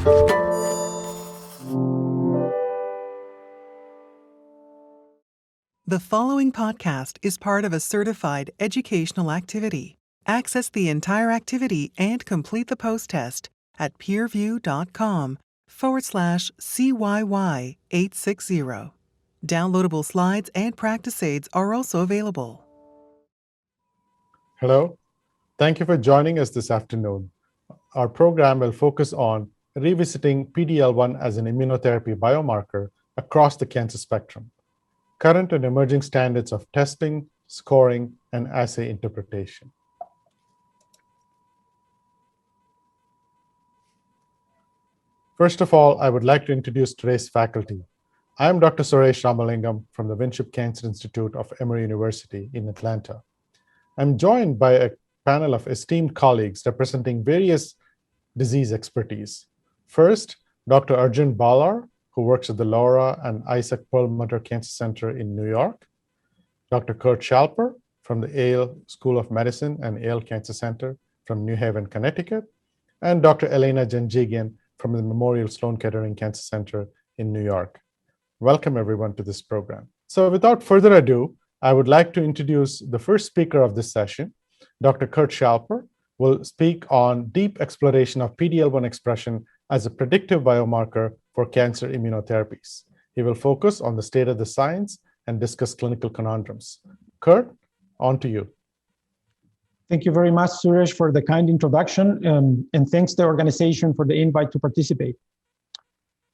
The following podcast is part of a certified educational activity. Access the entire activity and complete the post-test at peerview.com/CYY860. Downloadable slides and practice aids are also available. Hello, thank you for joining us this afternoon. Our program will focus on revisiting PD-L1 as an immunotherapy biomarker across the cancer spectrum, current and emerging standards of testing, scoring, and assay interpretation. First of all, I would like to introduce today's faculty. I am Dr. Suresh Ramalingam from the Winship Cancer Institute of Emory University in Atlanta. I'm joined by a panel of esteemed colleagues representing various disease expertise. First, Dr. Arjun Balar, who works at the Laura and Isaac Perlmutter Cancer Center in New York. Dr. Kurt Schalper from the Yale School of Medicine and Yale Cancer Center from New Haven, Connecticut. And Dr. Elena Janjigian from the Memorial Sloan Kettering Cancer Center in New York. Welcome everyone to this program. So without further ado, I would like to introduce the first speaker of this session. Dr. Kurt Schalper will speak on deep exploration of PD-L1 expression as a predictive biomarker for cancer immunotherapies. He will focus on the state of the science and discuss clinical conundrums. Kurt, on to you. Thank you very much, Suresh, for the kind introduction, and thanks to the organization for the invite to participate.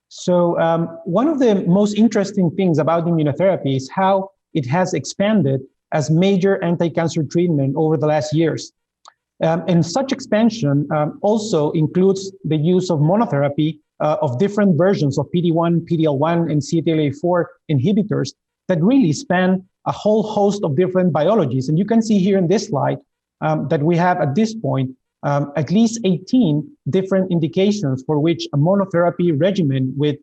So one of the most interesting things about immunotherapy is how it has expanded as major anti-cancer treatment over the last years. And such expansion also includes the use of monotherapy of different versions of PD-1, PD-L1, and CTLA-4 inhibitors that really span a whole host of different biologies. And you can see here in this slide that we have at this point at least 18 different indications for which a monotherapy regimen with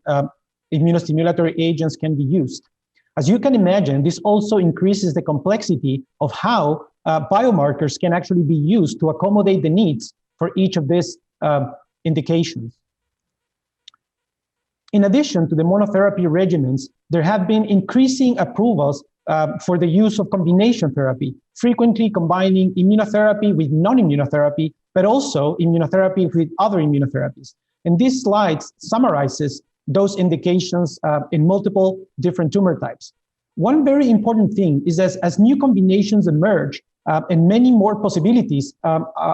immunostimulatory agents can be used. As you can imagine, this also increases the complexity of how biomarkers can actually be used to accommodate the needs for each of these indications. In addition to the monotherapy regimens, there have been increasing approvals for the use of combination therapy, frequently combining immunotherapy with non-immunotherapy, but also immunotherapy with other immunotherapies. And this slide summarizes those indications in multiple different tumor types. One very important thing is as new combinations emerge and many more possibilities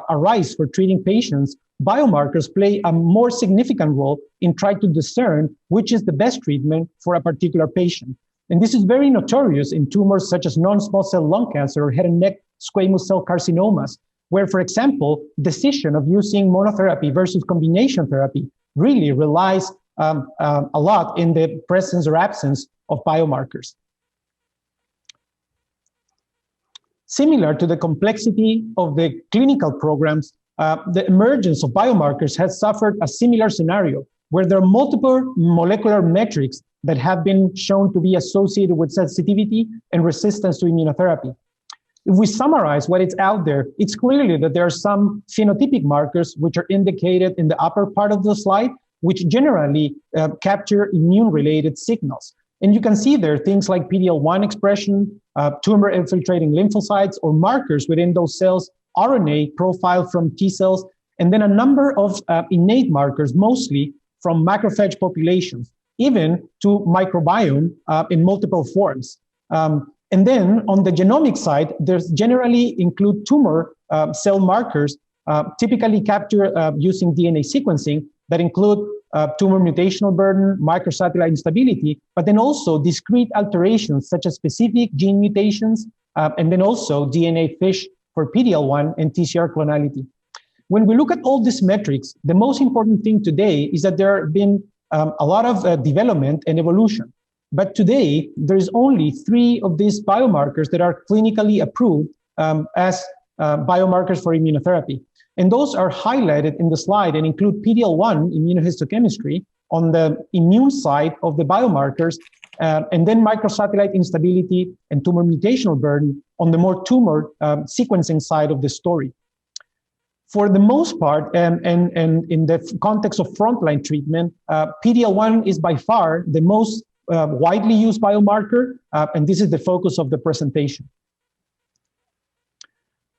arise for treating patients, biomarkers play a more significant role in trying to discern which is the best treatment for a particular patient. And this is very notorious in tumors such as non-small cell lung cancer or head and neck squamous cell carcinomas, where, for example, decision of using monotherapy versus combination therapy really relies a lot in the presence or absence of biomarkers. Similar to the complexity of the clinical programs, the emergence of biomarkers has suffered a similar scenario where there are multiple molecular metrics that have been shown to be associated with sensitivity and resistance to immunotherapy. If we summarize what is out there, it's clearly that there are some phenotypic markers which are indicated in the upper part of the slide, which generally capture immune-related signals. And you can see there things like PD-L1 expression, tumor-infiltrating lymphocytes, or markers within those cells, RNA profile from T cells, and then a number of innate markers, mostly from macrophage populations, even to microbiome in multiple forms. And then on the genomic side, there's generally include tumor cell markers, typically captured using DNA sequencing, that include tumor mutational burden, microsatellite instability, but then also discrete alterations such as specific gene mutations, and then also DNA FISH for PD-L1 and TCR clonality. When we look at all these metrics, the most important thing today is that there have been a lot of development and evolution. But today, there's only 3 of these biomarkers that are clinically approved as biomarkers for immunotherapy. And those are highlighted in the slide and include PD-L1 immunohistochemistry on the immune side of the biomarkers, and then microsatellite instability and tumor mutational burden on the more tumor sequencing side of the story. For the most part, and in the context of frontline treatment, PD-L1 is by far the most widely used biomarker, and this is the focus of the presentation.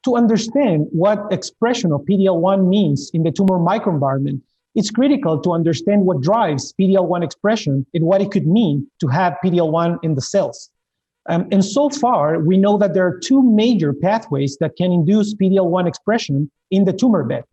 To understand what expression of PD-L1 means in the tumor microenvironment, it's critical to understand what drives PD-L1 expression and what it could mean to have PD-L1 in the cells. And so far, we know that there are two major pathways that can induce PD-L1 expression in the tumor bed.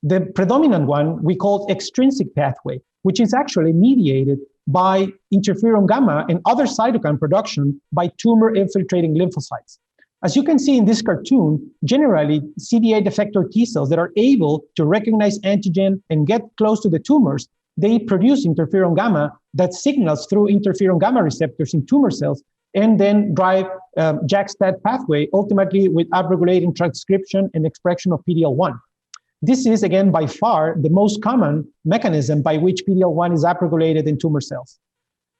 The predominant one we call extrinsic pathway, which is actually mediated by interferon gamma and other cytokine production by tumor-infiltrating lymphocytes. As you can see in this cartoon, generally CD8 effector T cells that are able to recognize antigen and get close to the tumors, they produce interferon gamma that signals through interferon gamma receptors in tumor cells and then drive JAK-STAT pathway, ultimately with upregulating transcription and expression of PD-L1. This is, again, by far the most common mechanism by which PD-L1 is upregulated in tumor cells.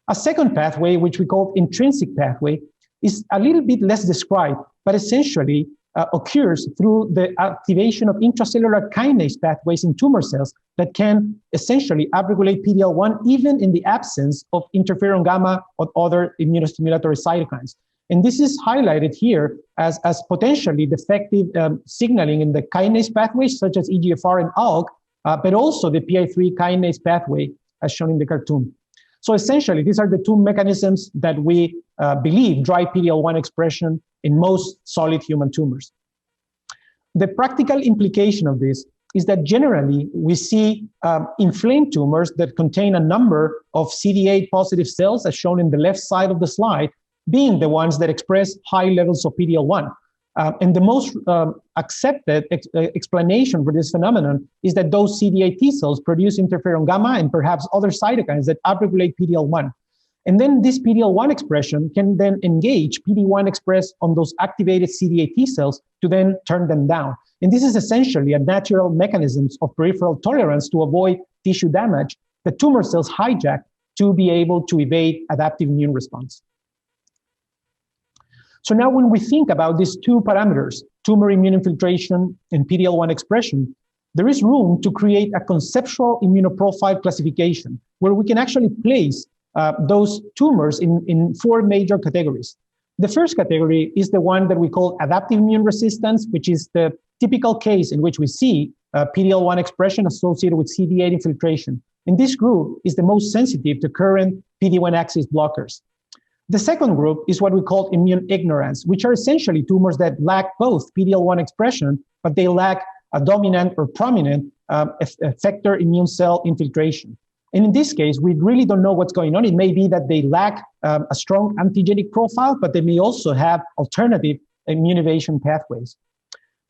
A second pathway, which we call intrinsic pathway, is a little bit less described, but essentially occurs through the activation of intracellular kinase pathways in tumor cells that can essentially upregulate PD-L1 even in the absence of interferon gamma or other immunostimulatory cytokines. And this is highlighted here as potentially defective signaling in the kinase pathways such as EGFR and ALK, but also the PI3 kinase pathway as shown in the cartoon. So essentially, these are the two mechanisms that we believe drive PD-L1 expression in most solid human tumors. The practical implication of this is that generally we see inflamed tumors that contain a number of CD8 positive cells, as shown in the left side of the slide, being the ones that express high levels of PD-L1. And the most accepted explanation for this phenomenon is that those CD8 T cells produce interferon gamma and perhaps other cytokines that upregulate PD-L1. And then this PD-L1 expression can then engage PD-1 expressed on those activated CD8 T cells to then turn them down. And this is essentially a natural mechanism of peripheral tolerance to avoid tissue damage that tumor cells hijack to be able to evade adaptive immune response. So now when we think about these two parameters, tumor immune infiltration and PD-L1 expression, there is room to create a conceptual immunoprofile classification where we can actually place those tumors in four major categories. The first category is the one that we call adaptive immune resistance, which is the typical case in which we see PD-L1 expression associated with CD8 infiltration. And this group is the most sensitive to current PD-1 axis blockers. The second group is what we call immune ignorance, which are essentially tumors that lack both PD-L1 expression, but they lack a dominant or prominent effector immune cell infiltration. And in this case, we really don't know what's going on. It may be that they lack a strong antigenic profile, but they may also have alternative immune evasion pathways.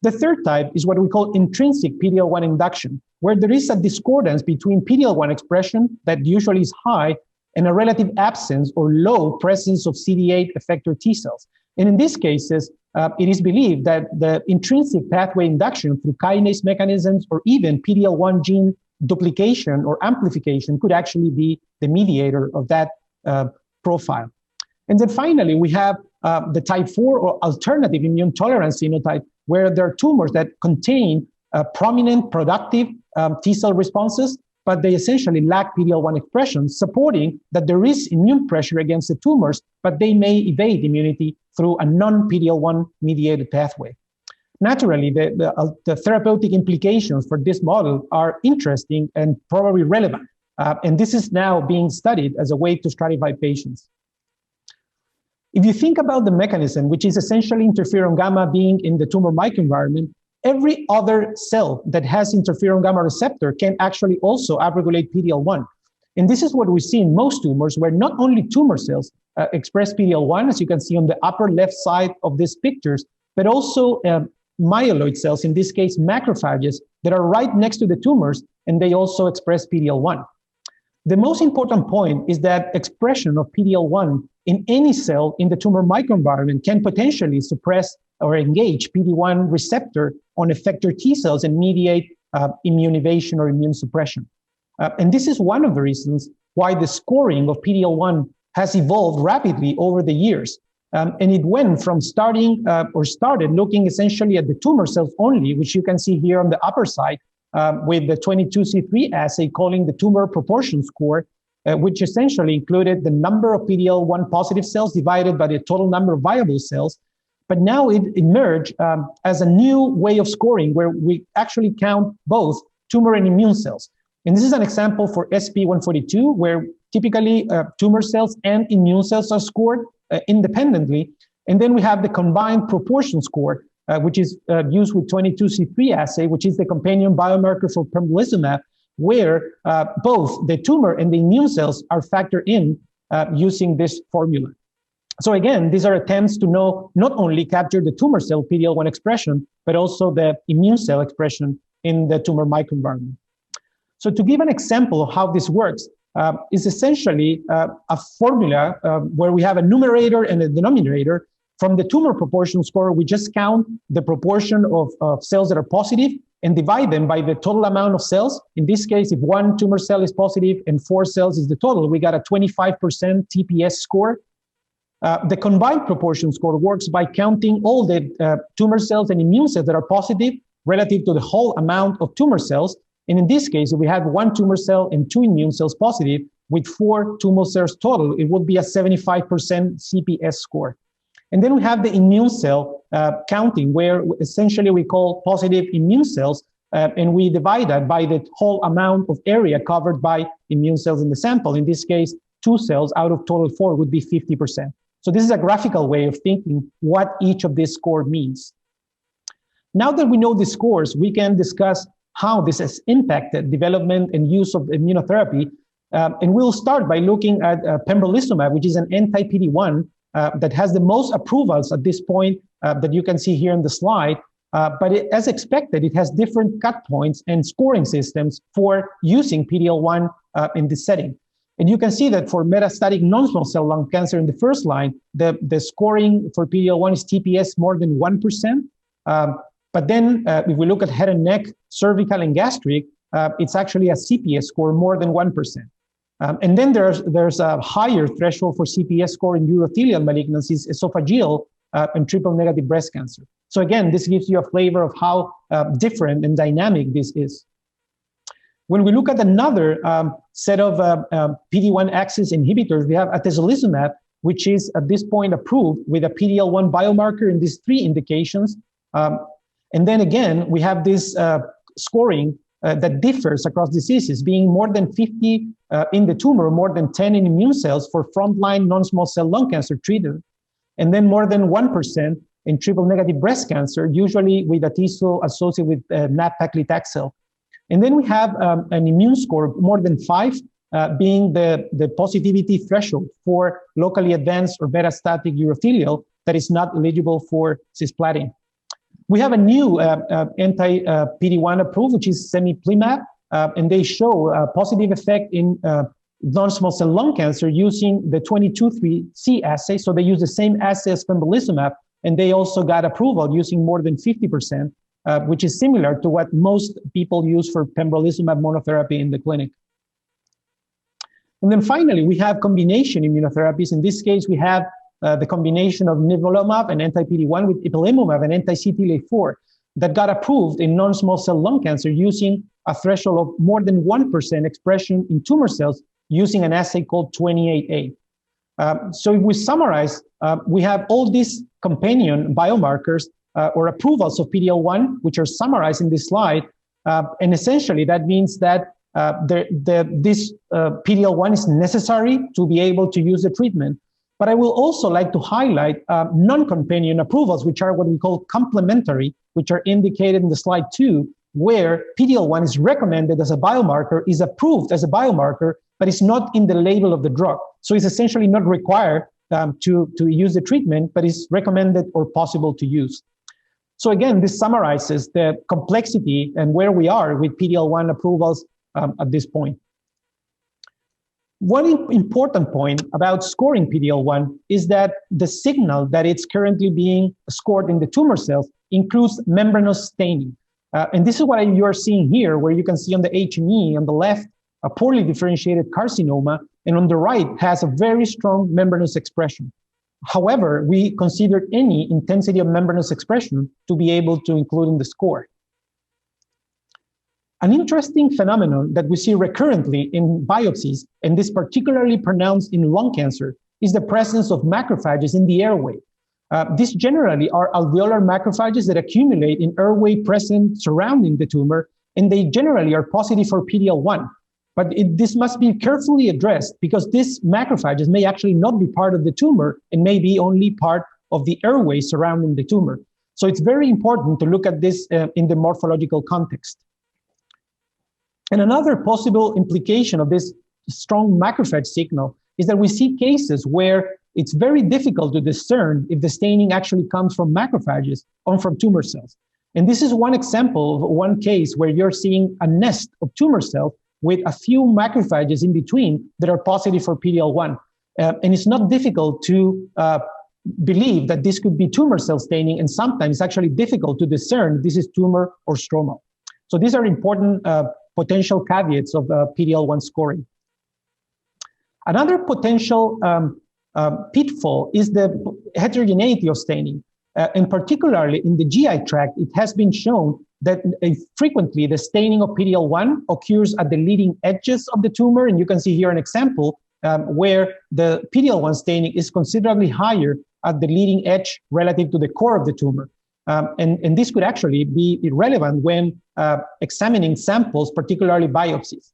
The third type is what we call intrinsic PD-L1 induction, where there is a discordance between PD-L1 expression that usually is high and a relative absence or low presence of CD8 effector T cells. And in these cases, it is believed that the intrinsic pathway induction through kinase mechanisms or even PD-L1 gene duplication or amplification could actually be the mediator of that profile. And then finally, we have the type 4 or alternative immune tolerance phenotype, where there are tumors that contain prominent productive T cell responses, but they essentially lack PD-L1 expression, supporting that there is immune pressure against the tumors, but they may evade immunity through a non-PD-L1 mediated pathway. Naturally, the therapeutic implications for this model are interesting and probably relevant. And this is now being studied as a way to stratify patients. If you think about the mechanism, which is essentially interferon gamma being in the tumor microenvironment, every other cell that has interferon gamma receptor can actually also upregulate PD-L1. And this is what we see in most tumors, where not only tumor cells express PD-L1, as you can see on the upper left side of these pictures, but also myeloid cells, in this case macrophages, that are right next to the tumors, and they also express PD-L1. The most important point is that expression of PD-L1 in any cell in the tumor microenvironment can potentially suppress or engage PD-1 receptor on effector T cells and mediate immune evasion or immune suppression. And this is one of the reasons why the scoring of PD-L1 has evolved rapidly over the years. And it went from started looking essentially at the tumor cells only, which you can see here on the upper side with the 22C3 assay calling the tumor proportion score, which essentially included the number of PD-L1 positive cells divided by the total number of viable cells. But now it emerged as a new way of scoring where we actually count both tumor and immune cells. And this is an example for SP142, where typically tumor cells and immune cells are scored independently. And then we have the combined proportion score, which is used with 22C3 assay, which is the companion biomarker for pembrolizumab, where both the tumor and the immune cells are factored in using this formula. So again, these are attempts to not only capture the tumor cell PD-L1 expression, but also the immune cell expression in the tumor microenvironment. So to give an example of how this works, is essentially a formula where we have a numerator and a denominator. From the tumor proportion score, we just count the proportion of cells that are positive and divide them by the total amount of cells. In this case, if one tumor cell is positive and 4 cells is the total, we got a 25% TPS score. The combined proportion score works by counting all the tumor cells and immune cells that are positive relative to the whole amount of tumor cells. And in this case, if we have 1 tumor cell and 2 immune cells positive with 4 tumor cells total, it would be a 75% CPS score. And then we have the immune cell counting, where essentially we call positive immune cells, and we divide that by the whole amount of area covered by immune cells in the sample. In this case, 2 cells out of total 4 would be 50%. So this is a graphical way of thinking what each of these scores means. Now that we know the scores, we can discuss how this has impacted development and use of immunotherapy. And we'll start by looking at pembrolizumab, which is an anti-PD-1 that has the most approvals at this point that you can see here in the slide. But as expected, it has different cut points and scoring systems for using PD-L1 in this setting. And you can see that for metastatic non-small cell lung cancer in the first line, the scoring for PD-L1 is TPS more than 1%. But then if we look at head and neck, cervical, and gastric, it's actually a CPS score more than 1%. And then there's a higher threshold for CPS score in urothelial malignancies, esophageal, and triple-negative breast cancer. So again, this gives you a flavor of how different and dynamic this is. When we look at another set of PD-1 axis inhibitors, we have atezolizumab, which is at this point approved with a PD-L1 biomarker in these 3 indications. And then again, we have this scoring that differs across diseases, being more than 50 in the tumor, more than 10 in immune cells for frontline non-small cell lung cancer treated, and then more than 1% in triple-negative breast cancer, usually with atezo associated with nab-paclitaxel. And then we have an immune score more than 5, being the positivity threshold for locally advanced or metastatic urothelial that is not eligible for cisplatin. We have a new anti-PD-1 approved, which is semiplimab, and they show a positive effect in non-small cell lung cancer using the 22C assay. So they use the same assay as pembrolizumab, and they also got approval using more than 50%, which is similar to what most people use for pembrolizumab monotherapy in the clinic. And then finally, we have combination immunotherapies. In this case, we have the combination of nivolumab, an anti-PD-1, with ipilimumab, an anti-CTLA-4, that got approved in non-small cell lung cancer using a threshold of more than 1% expression in tumor cells using an assay called 28A. So if we summarize, we have all these companion biomarkers or approvals of PD-L1, which are summarized in this slide. And essentially, that means that this PD-L1 is necessary to be able to use the treatment. But I will also like to highlight non-companion approvals, which are what we call complementary, which are indicated in the slide 2, where PD-L1 is recommended as a biomarker, is approved as a biomarker, but it's not in the label of the drug. So it's essentially not required to use the treatment, but is recommended or possible to use. So again, this summarizes the complexity and where we are with PD-L1 approvals at this point. One important point about scoring PD-L1 is that the signal that it's currently being scored in the tumor cells includes membranous staining. And this is what you are seeing here, where you can see on the H&E on the left, a poorly differentiated carcinoma, and on the right has a very strong membranous expression. However, we considered any intensity of membranous expression to be able to include in the score. An interesting phenomenon that we see recurrently in biopsies, and this particularly pronounced in lung cancer, is the presence of macrophages in the airway. These generally are alveolar macrophages that accumulate in airway present surrounding the tumor, and they generally are positive for PD-L1. But this must be carefully addressed because these macrophages may actually not be part of the tumor and may be only part of the airway surrounding the tumor. So it's very important to look at this in the morphological context. And another possible implication of this strong macrophage signal is that we see cases where it's very difficult to discern if the staining actually comes from macrophages or from tumor cells. And this is one example of one case where you're seeing a nest of tumor cells with a few macrophages in between that are positive for PD-L1. And it's not difficult to believe that this could be tumor cell staining, and sometimes it's actually difficult to discern if this is tumor or stromal. So these are important potential caveats of PD-L1 scoring. Another potential pitfall is the heterogeneity of staining. And particularly in the GI tract, it has been shown that frequently the staining of PD-L1 occurs at the leading edges of the tumor. And you can see here an example where the PD-L1 staining is considerably higher at the leading edge relative to the core of the tumor. And this could actually be irrelevant when examining samples, particularly biopsies.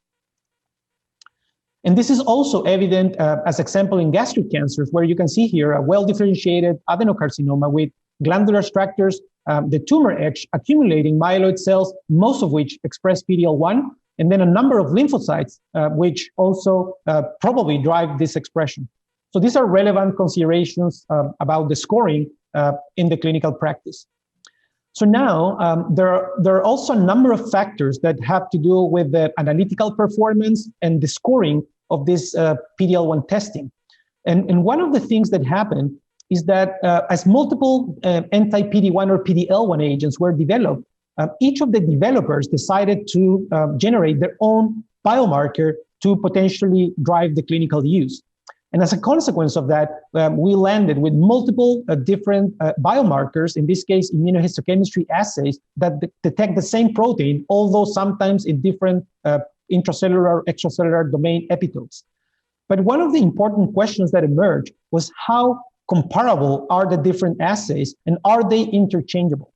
And this is also evident as example in gastric cancers, where you can see here a well-differentiated adenocarcinoma with glandular structures, the tumor edge accumulating myeloid cells, most of which express PD-L1, and then a number of lymphocytes, which also probably drive this expression. So these are relevant considerations about the scoring in the clinical practice. So now there are also a number of factors that have to do with the analytical performance and the scoring of this PD-L1 testing. And one of the things that happened is that as multiple anti-PD-1 or PD-L1 agents were developed, each of the developers decided to generate their own biomarker to potentially drive the clinical use. And as a consequence of that, we landed with multiple different biomarkers, in this case, immunohistochemistry assays that detect the same protein, although sometimes in different intracellular or extracellular domain epitopes. But one of the important questions that emerged was how comparable are the different assays and are they interchangeable?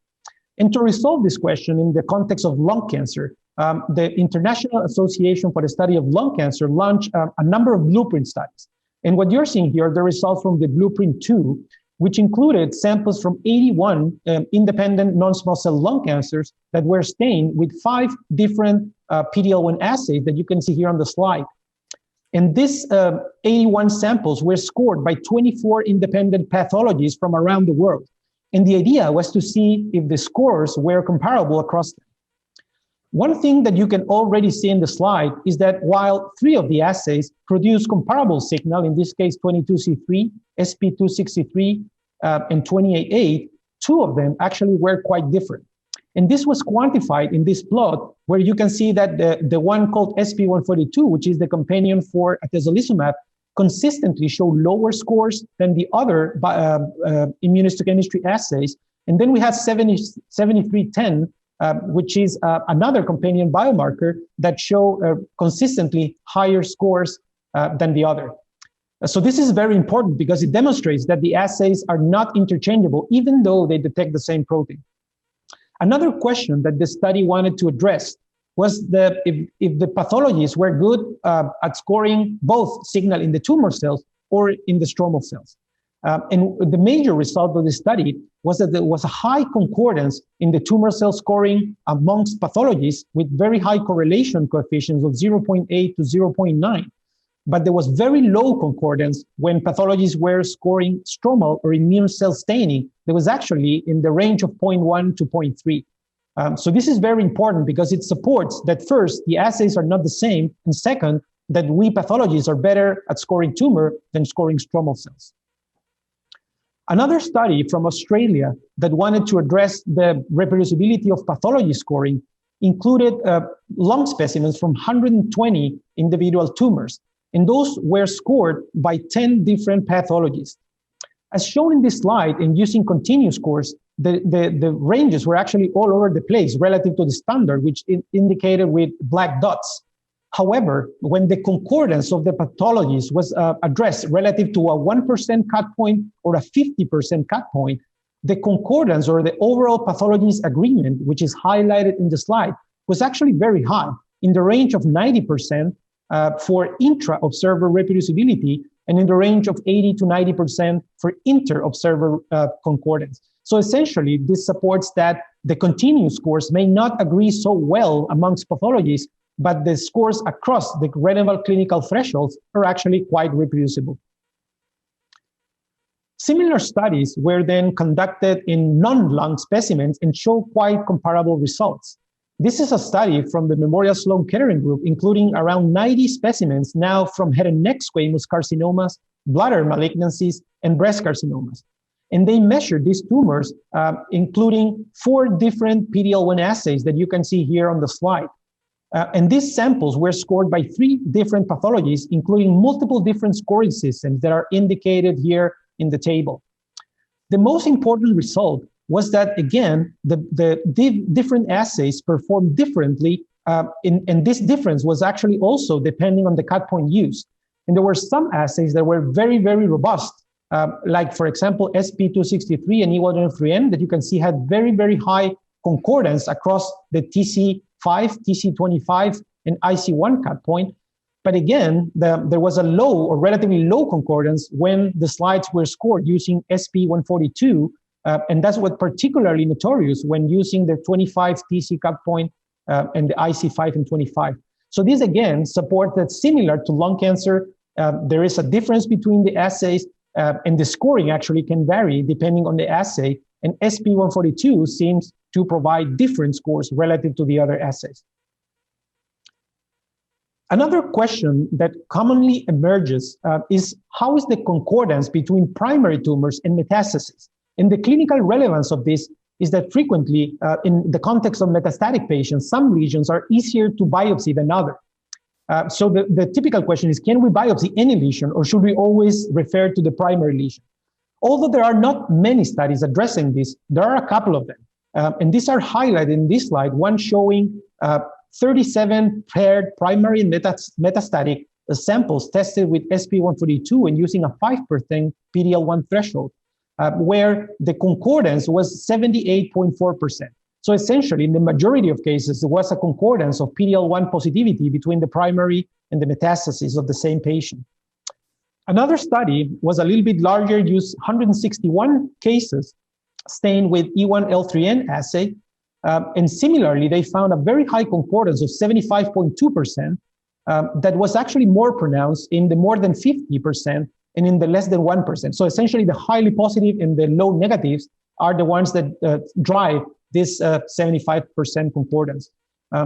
And to resolve this question in the context of lung cancer, the International Association for the Study of Lung Cancer launched a number of blueprint studies. And what you're seeing here are the results from the Blueprint 2, which included samples from 81 independent non-small cell lung cancers that were stained with 5 different PD-L1 assays that you can see here on the slide. And these 81 samples were scored by 24 independent pathologists from around the world. And the idea was to see if the scores were comparable across them. One thing that you can already see in the slide is that while 3 of the assays produce comparable signal, in this case 22C3, SP263, and 28A, 2 of them actually were quite different. And this was quantified in this plot, where you can see that the one called SP142, which is the companion for atezolizumab, consistently show lower scores than the other immunohistochemistry assays. And then we have 7310, which is another companion biomarker that show consistently higher scores than the other. So this is very important because it demonstrates that the assays are not interchangeable, even though they detect the same protein. Another question that the study wanted to address was if the pathologists were good at scoring both signal in the tumor cells or in the stromal cells. And the major result of the study was that there was a high concordance in the tumor cell scoring amongst pathologists with very high correlation coefficients of 0.8 to 0.9. But there was very low concordance when pathologists were scoring stromal or immune cell staining. There was actually in the range of 0.1 to 0.3. So this is very important because it supports that first, the assays are not the same, and second, that we pathologists are better at scoring tumor than scoring stromal cells. Another study from Australia that wanted to address the reproducibility of pathology scoring included lung specimens from 120 individual tumors, and those were scored by 10 different pathologists. As shown in this slide, and using continuous scores, the ranges were actually all over the place relative to the standard, which indicated with black dots. However, when the concordance of the pathologies was addressed relative to a 1% cut point or a 50% cut point, the concordance or the overall pathologies agreement, which is highlighted in the slide, was actually very high, in the range of 90% for intra-observer reproducibility, and in the range of 80 to 90% for inter-observer concordance. So essentially, this supports that the continuous scores may not agree so well amongst pathologies, but the scores across the relevant clinical thresholds are actually quite reproducible. Similar studies were then conducted in non-lung specimens and show quite comparable results. This is a study from the Memorial Sloan Kettering group, including around 90 specimens now from head and neck squamous carcinomas, bladder malignancies, and breast carcinomas. And they measured these tumors, including 4 different PD-L1 assays that you can see here on the slide. And these samples were scored by 3 different pathologies, including multiple different scoring systems that are indicated here in the table. The most important result was that, again, the different assays performed differently, and this difference was actually also depending on the cut point used. And there were some assays that were very, very robust, like, for example, SP263 and E103N that you can see had very, very high concordance across the TC5, TC25, and IC1 cut point. But again, there was a low or relatively low concordance when the slides were scored using SP142, and that's what particularly notorious when using the 25 TC cut point and the IC5 and 25. So this again support that similar to lung cancer, there is a difference between the assays, and the scoring actually can vary depending on the assay, and SP142 seems to provide different scores relative to the other assays. Another question that commonly emerges is how is the concordance between primary tumors and metastases? And the clinical relevance of this is that frequently, in the context of metastatic patients, some lesions are easier to biopsy than others. So the typical question is, can we biopsy any lesion, or should we always refer to the primary lesion? Although there are not many studies addressing this, there are a couple of them. And these are highlighted in this slide, one showing 37 paired primary and metastatic samples tested with SP142 and using a 5% PD-L1 threshold, where the concordance was 78.4%. So essentially, in the majority of cases, there was a concordance of PD-L1 positivity between the primary and the metastases of the same patient. Another study was a little bit larger, used 161 cases stained with E1L3N assay. And similarly, they found a very high concordance of 75.2% that was actually more pronounced in the more than 50% and in the less than 1%. So essentially, the highly positive and the low negatives are the ones that drive this 75% concordance.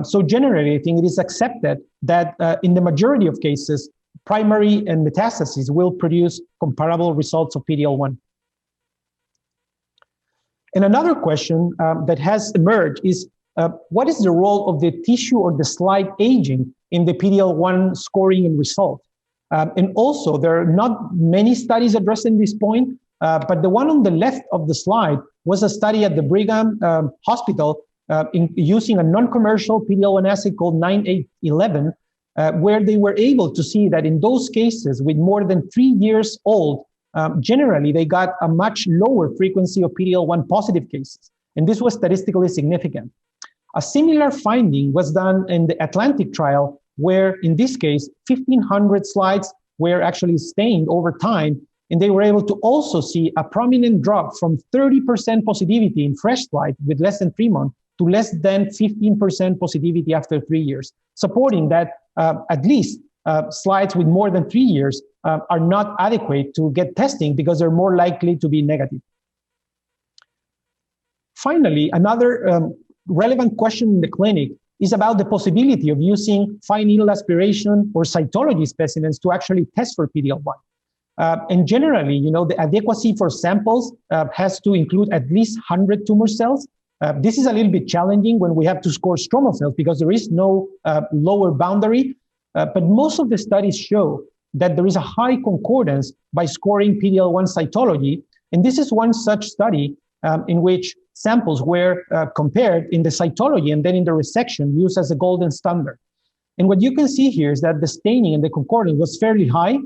So generally, I think it is accepted that in the majority of cases, primary and metastases will produce comparable results of PD-L1. And another question that has emerged is, what is the role of the tissue or the slide aging in the PD-L1 scoring and result? And also, there are not many studies addressing this point, but the one on the left of the slide was a study at the Brigham Hospital using a non-commercial PD-L1 assay called 9811, where they were able to see that in those cases with more than 3 years old, generally, they got a much lower frequency of PD-L1 positive cases, and this was statistically significant. A similar finding was done in the Atlantic trial, where in this case, 1,500 slides were actually stained over time, and they were able to also see a prominent drop from 30% positivity in fresh slides with less than 3 months to less than 15% positivity after 3 years, supporting that at least slides with more than 3 years are not adequate to get testing because they're more likely to be negative. Finally, another relevant question in the clinic is about the possibility of using fine needle aspiration or cytology specimens to actually test for PD-L1. And generally, the adequacy for samples has to include at least 100 tumor cells. This is a little bit challenging when we have to score stromal cells because there is no lower boundary. But most of the studies show that there is a high concordance by scoring PD-L1 cytology And this is one such study in which samples were compared in the cytology and then in the resection used as a golden standard. And what you can see here is that the staining and the concordance was fairly high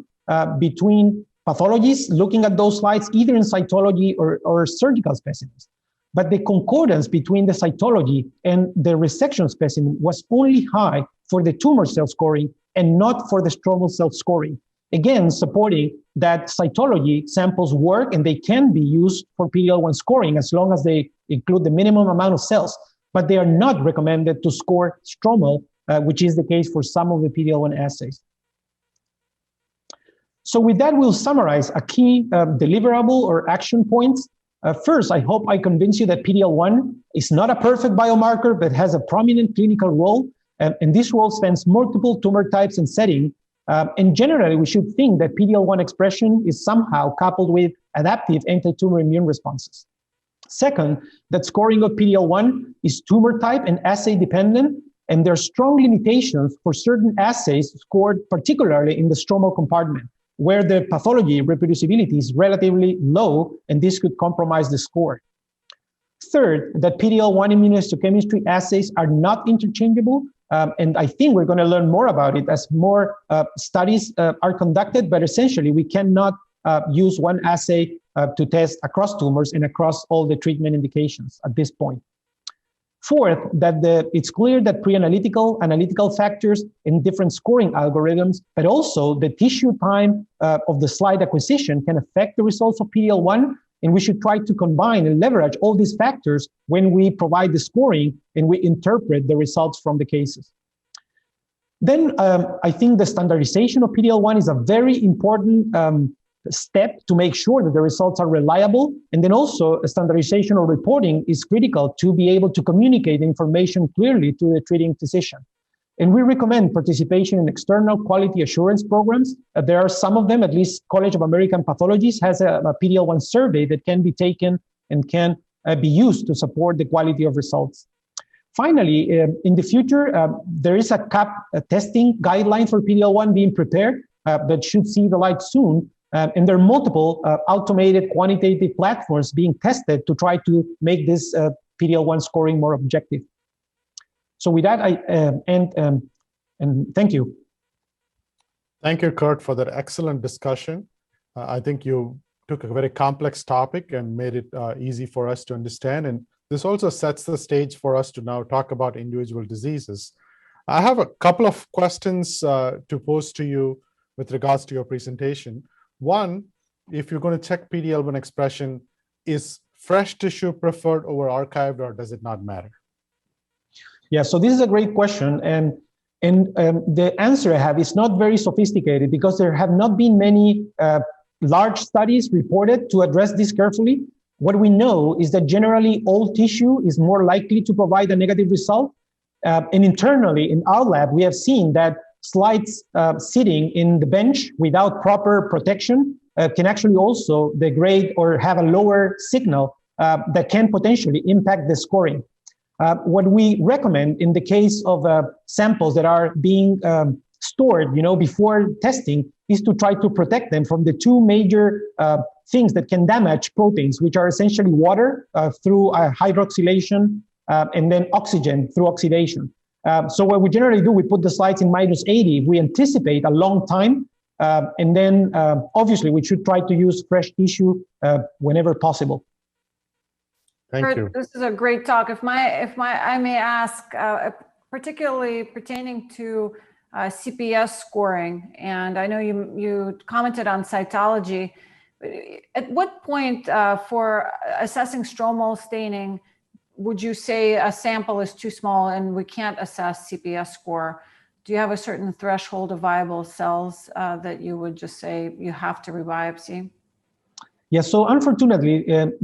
between pathologists looking at those slides, either in cytology or surgical specimens. But the concordance between the cytology and the resection specimen was only high for the tumor cell scoring and not for the stromal cell scoring. Again, supporting that cytology samples work and they can be used for PD-L1 scoring as long as they include the minimum amount of cells, but they are not recommended to score stromal, which is the case for some of the PD-L1 assays. So with that, we'll summarize a key deliverable or action points. First, I hope I convince you that PD-L1 is not a perfect biomarker, but has a prominent clinical role. And this role spans multiple tumor types and settings. And generally, we should think that PD-L1 expression is somehow coupled with adaptive anti-tumor immune responses. Second, that scoring of PD-L1 is tumor type and assay dependent, and there are strong limitations for certain assays scored particularly in the stromal compartment, where the pathology reproducibility is relatively low, and this could compromise the score. Third, that PD-L1 immunohistochemistry assays are not interchangeable, and I think we're going to learn more about it as more studies are conducted, but essentially we cannot use one assay to test across tumors and across all the treatment indications at this point. Fourth, that it's clear that pre-analytical, analytical factors in different scoring algorithms, but also the tissue time of the slide acquisition can affect the results of PD-L1, and we should try to combine and leverage all these factors when we provide the scoring and we interpret the results from the cases. Then I think the standardization of PD-L1 is a very important step to make sure that the results are reliable. And then also standardization or reporting is critical to be able to communicate information clearly to the treating physician. And we recommend participation in external quality assurance programs. There are some of them, at least College of American Pathologists has a PD-L1 survey that can be taken and can be used to support the quality of results. Finally, in the future, there is a CAP testing guideline for PD-L1 being prepared that should see the light soon. And there are multiple automated quantitative platforms being tested to try to make this PD-L1 scoring more objective. So with that, I end, and thank you. Thank you, Kurt, for that excellent discussion. I think you took a very complex topic and made it easy for us to understand. And this also sets the stage for us to now talk about individual diseases. I have a couple of questions to pose to you with regards to your presentation. One, if you're going to check PD-L1 expression, is fresh tissue preferred over archived, or does it not matter? Yeah, so this is a great question. And the answer I have is not very sophisticated because there have not been many large studies reported to address this carefully. What we know is that generally old tissue is more likely to provide a negative result. And internally in our lab, we have seen that slides sitting in the bench without proper protection can actually also degrade or have a lower signal that can potentially impact the scoring. What we recommend in the case of samples that are being stored, before testing, is to try to protect them from the two major things that can damage proteins, which are essentially water through hydroxylation and then oxygen through oxidation. So what we generally do, we put the slides in -80. We anticipate a long time, and then obviously we should try to use fresh tissue whenever possible. Thank you. This is a great talk. If I may ask, particularly pertaining to CPS scoring, and I know you commented on cytology. At what point for assessing stromal staining would you say a sample is too small and we can't assess CPS score? Do you have a certain threshold of viable cells that you would just say you have to rebiopsy? Yeah, so unfortunately,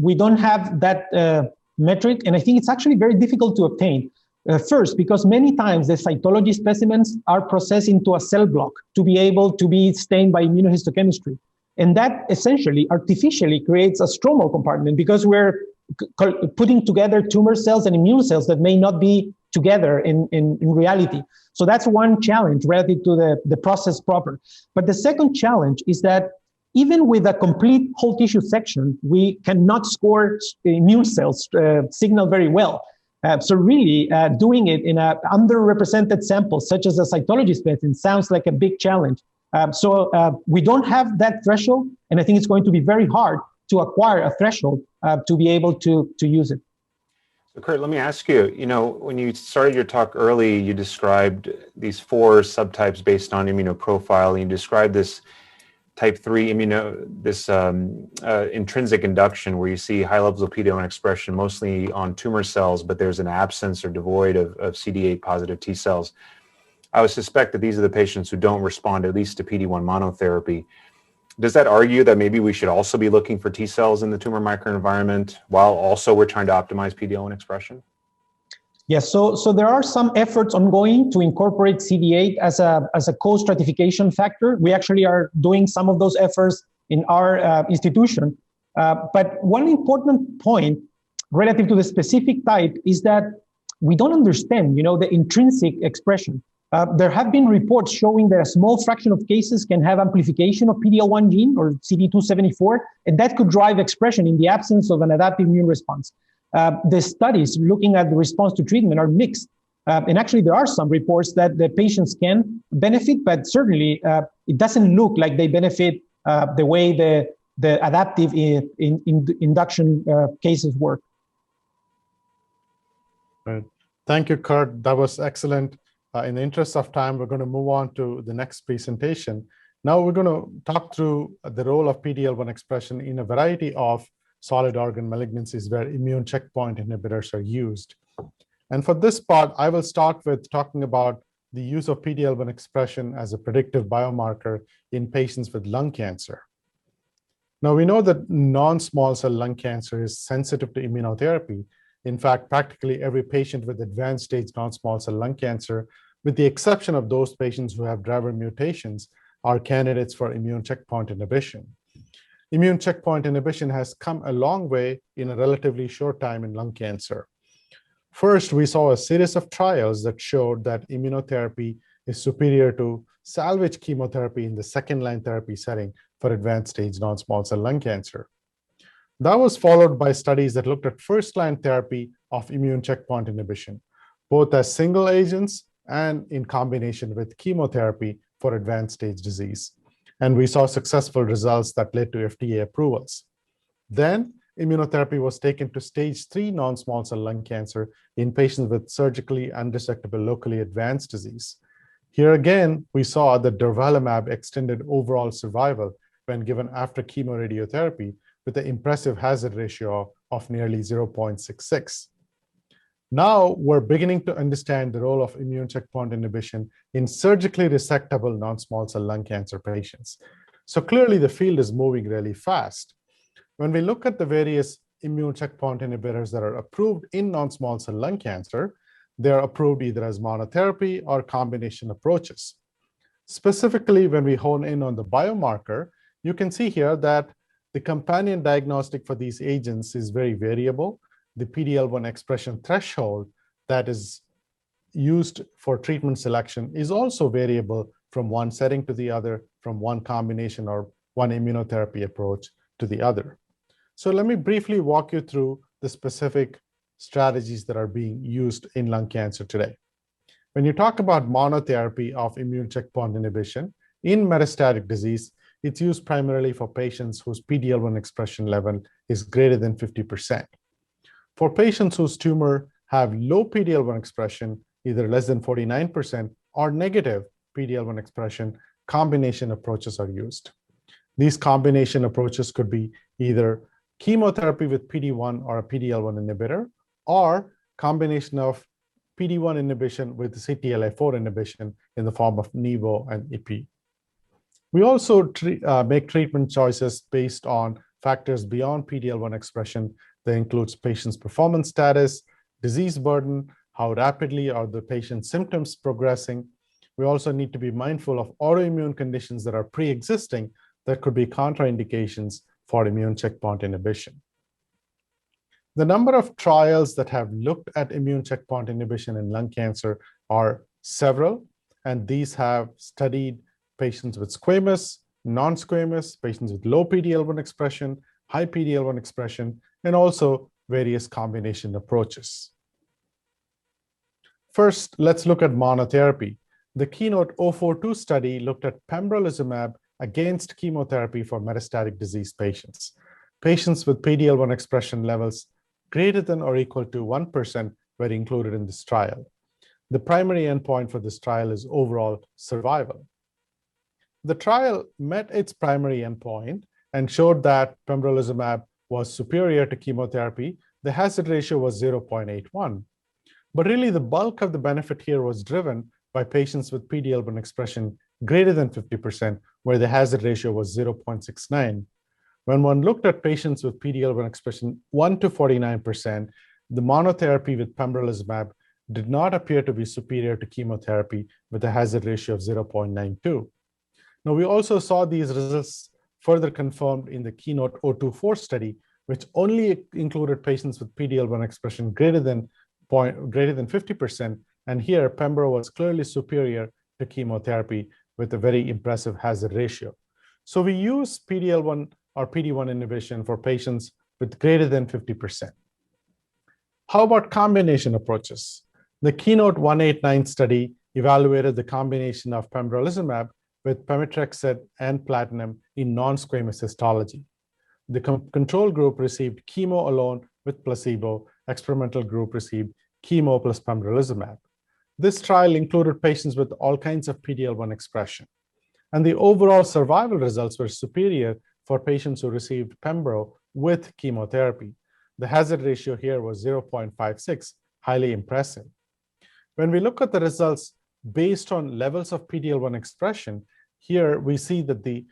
we don't have that metric, and I think it's actually very difficult to obtain. First, because many times the cytology specimens are processed into a cell block to be able to be stained by immunohistochemistry. And that essentially artificially creates a stromal compartment because we're putting together tumor cells and immune cells that may not be together in reality. So that's one challenge relative to the process proper. But the second challenge is that even with a complete whole tissue section, we cannot score immune cells signal very well. So really, doing it in an underrepresented sample, such as a cytology specimen, sounds like a big challenge. So we don't have that threshold, and I think it's going to be very hard to acquire a threshold to be able to use it. So Kurt, let me ask you, when you started your talk early, you described these 4 subtypes based on immunoprofile, and you described this type 3 intrinsic induction where you see high levels of PD-L1 expression mostly on tumor cells, but there's an absence or devoid of CD8 positive T cells. I would suspect that these are the patients who don't respond at least to PD-1 monotherapy. Does that argue that maybe we should also be looking for T cells in the tumor microenvironment while also we're trying to optimize PD-L1 expression? Yes, so there are some efforts ongoing to incorporate CD8 as a co-stratification factor. We actually are doing some of those efforts in our institution. But one important point relative to the specific type is that we don't understand, the intrinsic expression. There have been reports showing that a small fraction of cases can have amplification of PD-L1 gene or CD274, and that could drive expression in the absence of an adaptive immune response. The studies looking at the response to treatment are mixed. And actually, there are some reports that the patients can benefit, but certainly it doesn't look like they benefit the way the adaptive induction cases work. Right. Thank you, Kurt. That was excellent. In the interest of time, we're going to move on to the next presentation. Now we're going to talk through the role of PD-L1 expression in a variety of solid organ malignancies where immune checkpoint inhibitors are used. And for this part, I will start with talking about the use of PD-L1 expression as a predictive biomarker in patients with lung cancer. Now, we know that non-small cell lung cancer is sensitive to immunotherapy. In fact, practically every patient with advanced stage non-small cell lung cancer, with the exception of those patients who have driver mutations, are candidates for immune checkpoint inhibition. Immune checkpoint inhibition has come a long way in a relatively short time in lung cancer. First, we saw a series of trials that showed that immunotherapy is superior to salvage chemotherapy in the second-line therapy setting for advanced stage non-small cell lung cancer. That was followed by studies that looked at first-line therapy of immune checkpoint inhibition, both as single agents and in combination with chemotherapy for advanced stage disease. And we saw successful results that led to FDA approvals. Then immunotherapy was taken to stage 3 non-small cell lung cancer in patients with surgically unresectable locally advanced disease. Here again, we saw that durvalumab extended overall survival when given after chemoradiotherapy with an impressive hazard ratio of nearly 0.66. Now we're beginning to understand the role of immune checkpoint inhibition in surgically resectable non-small cell lung cancer patients. So clearly the field is moving really fast. When we look at the various immune checkpoint inhibitors that are approved in non-small cell lung cancer, they're approved either as monotherapy or combination approaches. Specifically, when we hone in on the biomarker, you can see here that the companion diagnostic for these agents is very variable. The PD-L1 expression threshold that is used for treatment selection is also variable from one setting to the other, from one combination or one immunotherapy approach to the other. So let me briefly walk you through the specific strategies that are being used in lung cancer today. When you talk about monotherapy of immune checkpoint inhibition in metastatic disease, it's used primarily for patients whose PD-L1 expression level is greater than 50%. For patients whose tumor have low PD-L1 expression, either less than 49% or negative PD-L1 expression, combination approaches are used. These combination approaches could be either chemotherapy with PD-1 or a PD-L1 inhibitor, or combination of PD-1 inhibition with CTLA-4 inhibition in the form of Nivo and Ipi. We also make treatment choices based on factors beyond PD-L1 expression. That includes patient's performance status, disease burden, how rapidly are the patient's symptoms progressing. We also need to be mindful of autoimmune conditions that are pre-existing that could be contraindications for immune checkpoint inhibition. The number of trials that have looked at immune checkpoint inhibition in lung cancer are several, and these have studied patients with squamous, non-squamous, patients with low PD-L1 expression, high PD-L1 expression, and also various combination approaches. First, let's look at monotherapy. The KEYNOTE-042 study looked at pembrolizumab against chemotherapy for metastatic disease patients. Patients with PD-L1 expression levels greater than or equal to 1% were included in this trial. The primary endpoint for this trial is overall survival. The trial met its primary endpoint and showed that pembrolizumab was superior to chemotherapy. The hazard ratio was 0.81. But really, the bulk of the benefit here was driven by patients with PD-L1 expression greater than 50%, where the hazard ratio was 0.69. When one looked at patients with PD-L1 expression 1 to 49%, the monotherapy with pembrolizumab did not appear to be superior to chemotherapy with a hazard ratio of 0.92. Now, we also saw these results further confirmed in the KEYNOTE-024 study, which only included patients with PD-L1 expression greater than 50%, and here pembro was clearly superior to chemotherapy with a very impressive hazard ratio. So we use PD-L1 or PD-1 inhibition for patients with greater than 50%. How about combination approaches? The KEYNOTE-189 study evaluated the combination of pembrolizumab with pemetrexed and platinum in non-squamous histology. The control group received chemo alone with placebo. Experimental group received chemo plus pembrolizumab. This trial included patients with all kinds of PD-L1 expression. And the overall survival results were superior for patients who received pembro with chemotherapy. The hazard ratio here was 0.56, highly impressive. When we look at the results based on levels of PD-L1 expression, here we see that the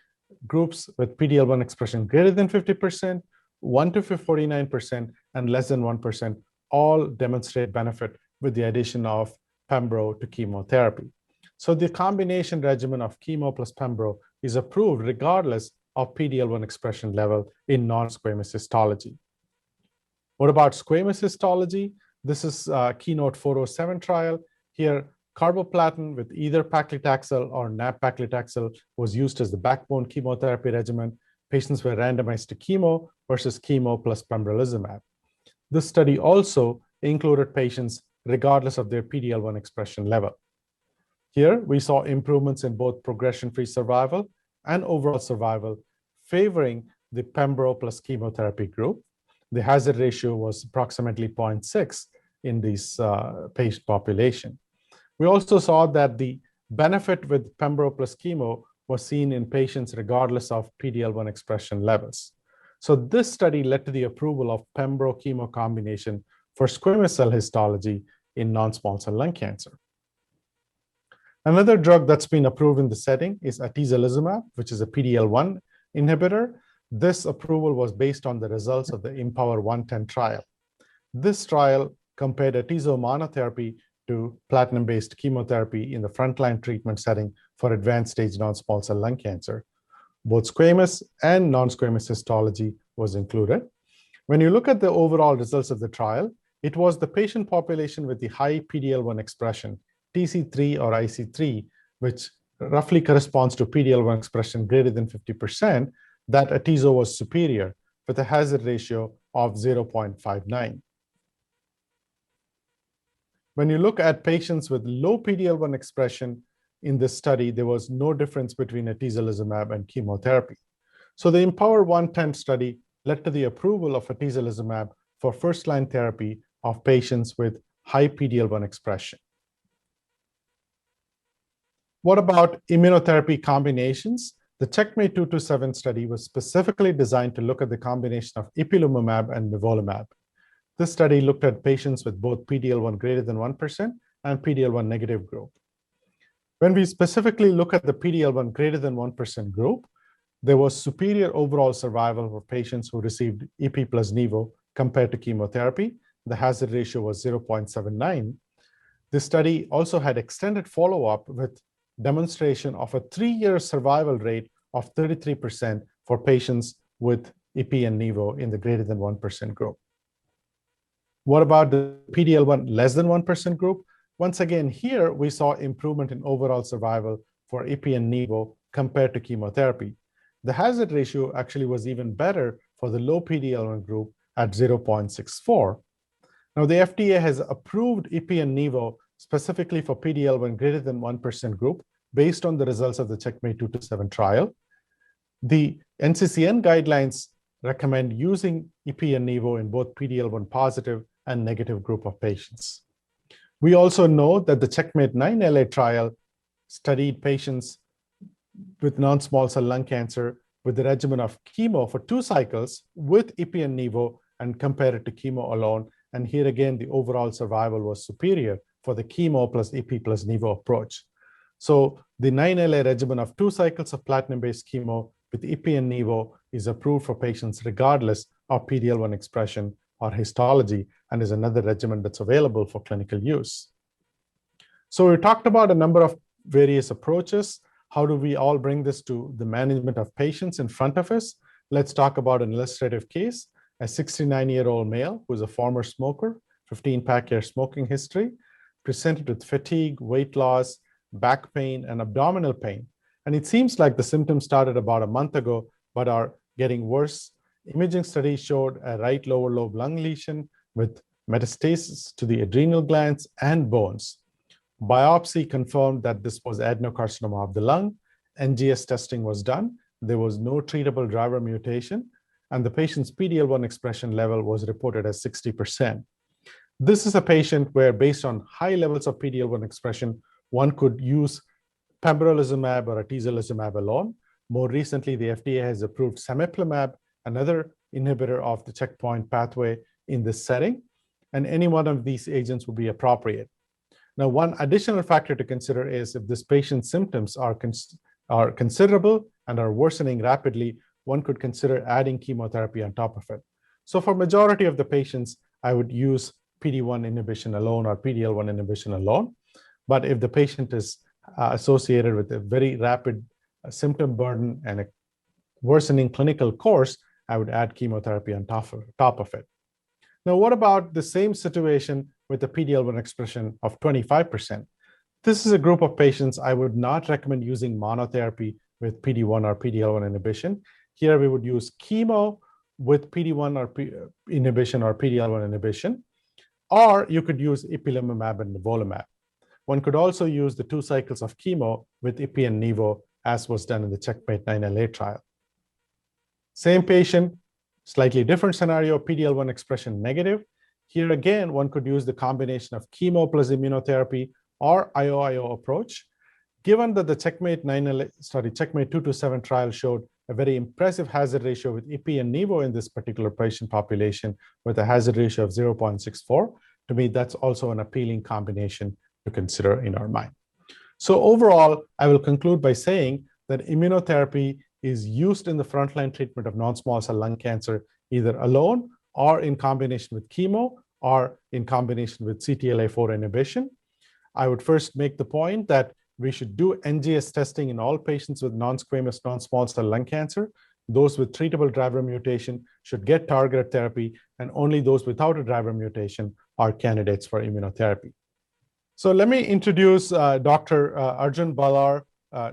groups with PD-L1 expression greater than 50%, 1 to 49%, and less than 1% all demonstrate benefit with the addition of pembro to chemotherapy. So the combination regimen of chemo plus pembro is approved regardless of PD-L1 expression level in non-squamous histology. What about squamous histology? This is KEYNOTE-407 trial. Here, carboplatin with either paclitaxel or nab-paclitaxel was used as the backbone chemotherapy regimen. Patients were randomized to chemo versus chemo plus pembrolizumab. This study also included patients regardless of their PD-L1 expression level. Here, we saw improvements in both progression-free survival and overall survival, favoring the pembro plus chemotherapy group. The hazard ratio was approximately 0.6 in this patient population. We also saw that the benefit with pembro plus chemo was seen in patients regardless of PD-L1 expression levels. So this study led to the approval of pembro chemo combination for squamous cell histology in non-small cell lung cancer. Another drug that's been approved in the setting is atezolizumab, which is a PD-L1 inhibitor. This approval was based on the results of the IMpower110 trial. This trial compared atezo monotherapy to platinum-based chemotherapy in the frontline treatment setting for advanced stage non-small cell lung cancer. Both squamous and non-squamous histology was included. When you look at the overall results of the trial, it was the patient population with the high PD-L1 expression, TC3 or IC3, which roughly corresponds to PD-L1 expression greater than 50%, that atezo was superior with a hazard ratio of 0.59. When you look at patients with low PD-L1 expression in this study, there was no difference between atezolizumab and chemotherapy. So the IMpower110 study led to the approval of atezolizumab for first-line therapy of patients with high PD-L1 expression. What about immunotherapy combinations? The CheckMate 227 study was specifically designed to look at the combination of ipilimumab and nivolumab. This study looked at patients with both PD-L1 greater than 1% and PD-L1 negative group. When we specifically look at the PD-L1 greater than 1% group, there was superior overall survival for patients who received ipi plus nivo compared to chemotherapy. The hazard ratio was 0.79. This study also had extended follow-up with demonstration of a 3-year survival rate of 33% for patients with ipi and nivo in the greater than 1% group. What about the PD-L1 less than 1% group? Once again, here we saw improvement in overall survival for ipi and nivo compared to chemotherapy. The hazard ratio actually was even better for the low PD-L1 group at 0.64. Now, the FDA has approved Ipi and Nivo specifically for PD-L1 greater than 1% group based on the results of the CheckMate 227 trial. The NCCN guidelines recommend using Ipi and Nivo in both PD-L1 positive and negative group of patients. We also know that the CheckMate 9LA trial studied patients with non-small cell lung cancer with the regimen of chemo for 2 cycles with Ipi and Nivo and compared it to chemo alone. And here again, the overall survival was superior for the chemo plus Ipi plus Nivo approach. So the 9LA regimen of 2 cycles of platinum-based chemo with Ipi and Nivo is approved for patients regardless of PD-L1 expression or histology, and is another regimen that's available for clinical use. So we talked about a number of various approaches. How do we all bring this to the management of patients in front of us? Let's talk about an illustrative case. A 69-year-old male who's a former smoker, 15-pack-year smoking history, presented with fatigue, weight loss, back pain, and abdominal pain. And it seems like the symptoms started about a month ago, but are getting worse. Imaging studies showed a right lower lobe lung lesion with metastasis to the adrenal glands and bones. Biopsy confirmed that this was adenocarcinoma of the lung. NGS testing was done. There was no treatable driver mutation, and the patient's PD-L1 expression level was reported as 60%. This is a patient where, based on high levels of PD-L1 expression, one could use pembrolizumab or atezolizumab alone. More recently, the FDA has approved cemiplimab, another inhibitor of the checkpoint pathway in this setting, and any one of these agents would be appropriate. Now, one additional factor to consider is if this patient's symptoms are considerable and are worsening rapidly, one could consider adding chemotherapy on top of it. So for majority of the patients, I would use PD-1 inhibition alone or PD-L1 inhibition alone. But if the patient is associated with a very rapid symptom burden and a worsening clinical course, I would add chemotherapy on top of it. Now, what about the same situation with a PD-L1 expression of 25%? This is a group of patients I would not recommend using monotherapy with PD-1 or PD-L1 inhibition. Here we would use chemo with PD-1 or inhibition or PD-L1 inhibition, or you could use ipilimumab and nivolumab. One could also use the 2 cycles of chemo with Ipi and Nivo, as was done in the CheckMate 9LA trial. Same patient, slightly different scenario, PD-L1 expression negative. Here again, one could use the combination of chemo plus immunotherapy or IO approach. Given that the CheckMate 227 trial showed a very impressive hazard ratio with Ipi and Nivo in this particular patient population with a hazard ratio of 0.64, to me, that's also an appealing combination to consider in our mind. So overall, I will conclude by saying that immunotherapy is used in the frontline treatment of non-small cell lung cancer, either alone or in combination with chemo or in combination with CTLA-4 inhibition. I would first make the point that we should do NGS testing in all patients with non-squamous non-small cell lung cancer. Those with treatable driver mutation should get targeted therapy, and only those without a driver mutation are candidates for immunotherapy. So let me introduce Dr. Arjun Balar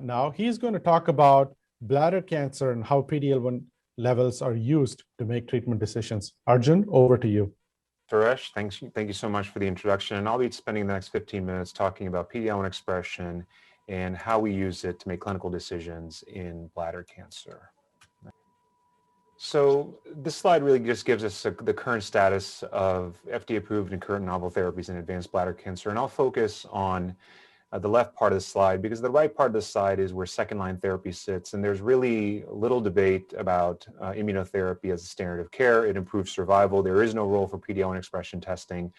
now. He's going to talk about bladder cancer and how PD-L1 levels are used to make treatment decisions. Arjun, over to you. Suresh, thank you so much for the introduction. And I'll be spending the next 15 minutes talking about PD-L1 expression and how we use it to make clinical decisions in bladder cancer. So this slide really just gives us the current status of FDA-approved and current novel therapies in advanced bladder cancer. And I'll focus on the left part of the slide, because the right part of the slide is where second-line therapy sits. And there's really little debate about immunotherapy as a standard of care. It improves survival. There is no role for PD-L1 expression testing.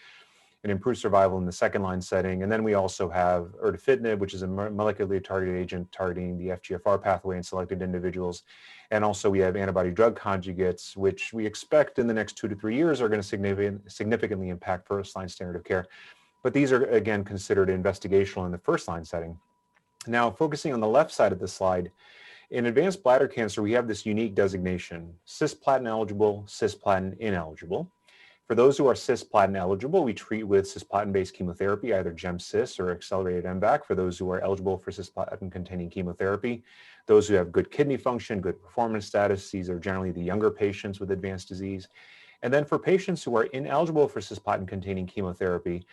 It improves survival in the second-line setting. And then we also have erdafitinib, which is a molecularly targeted agent targeting the FGFR pathway in selected individuals. And also we have antibody-drug conjugates, which we expect in the next 2 to 3 years are going to significantly impact first-line standard of care. But these are, again, considered investigational in the first-line setting. Now, focusing on the left side of the slide, in advanced bladder cancer, we have this unique designation, cisplatin eligible, cisplatin ineligible. For those who are cisplatin eligible, we treat with cisplatin-based chemotherapy, either GEM-CIS or accelerated MVAC. For those who are eligible for cisplatin-containing chemotherapy, those who have good kidney function, good performance status. These are generally the younger patients with advanced disease. And then for patients who are ineligible for cisplatin-containing chemotherapy,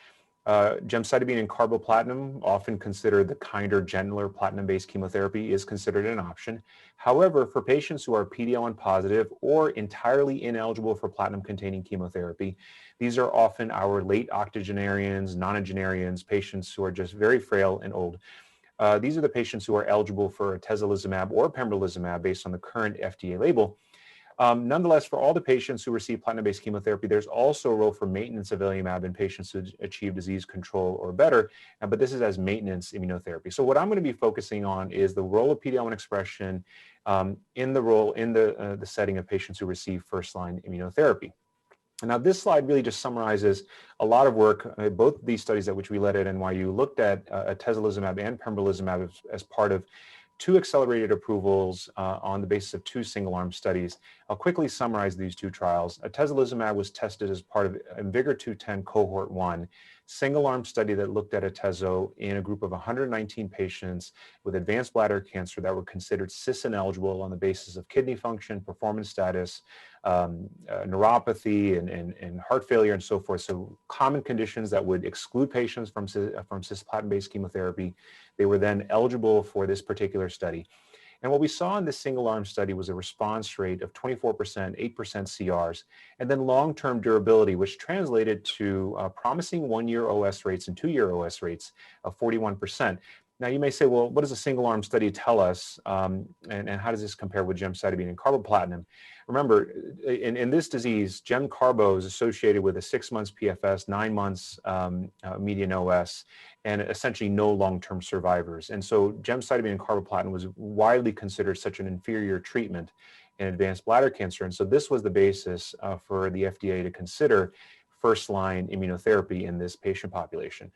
gemcitabine and carboplatin, often considered the kinder, gentler platinum-based chemotherapy, is considered an option. However, for patients who are PD-L1 positive or entirely ineligible for platinum-containing chemotherapy, these are often our late octogenarians, nonagenarians, patients who are just very frail and old. These are the patients who are eligible for atezolizumab or pembrolizumab based on the current FDA label. Nonetheless, for all the patients who receive platinum-based chemotherapy, there's also a role for maintenance of avelumab in patients who achieve disease control or better, but this is as maintenance immunotherapy. So what I'm going to be focusing on is the role of PD-L1 expression in the setting of patients who receive first-line immunotherapy. Now, this slide really just summarizes a lot of work. Both of these studies at which we led at NYU looked at atezolizumab and pembrolizumab as part of 2 accelerated approvals on the basis of 2 single-arm studies. I'll quickly summarize these 2 trials. Atezolizumab was tested as part of IMvigor210 Cohort 1, single-arm study that looked at atezo in a group of 119 patients with advanced bladder cancer that were considered cis-ineligible on the basis of kidney function, performance status, neuropathy, and heart failure, and so forth. So common conditions that would exclude patients from cisplatin-based chemotherapy. They were then eligible for this particular study. And what we saw in this single-arm study was a response rate of 24%, 8% CRs, and then long-term durability, which translated to promising 1-year OS rates and 2-year OS rates of 41%. Now, you may say, well, what does a single-arm study tell us, and how does this compare with gemcitabine and carboplatin? Remember, in this disease, gem-carbo is associated with a 6 months PFS, 9 months median OS, and essentially no long-term survivors. And so gemcitabine and carboplatin was widely considered such an inferior treatment in advanced bladder cancer. And so this was the basis for the FDA to consider first-line immunotherapy in this patient population.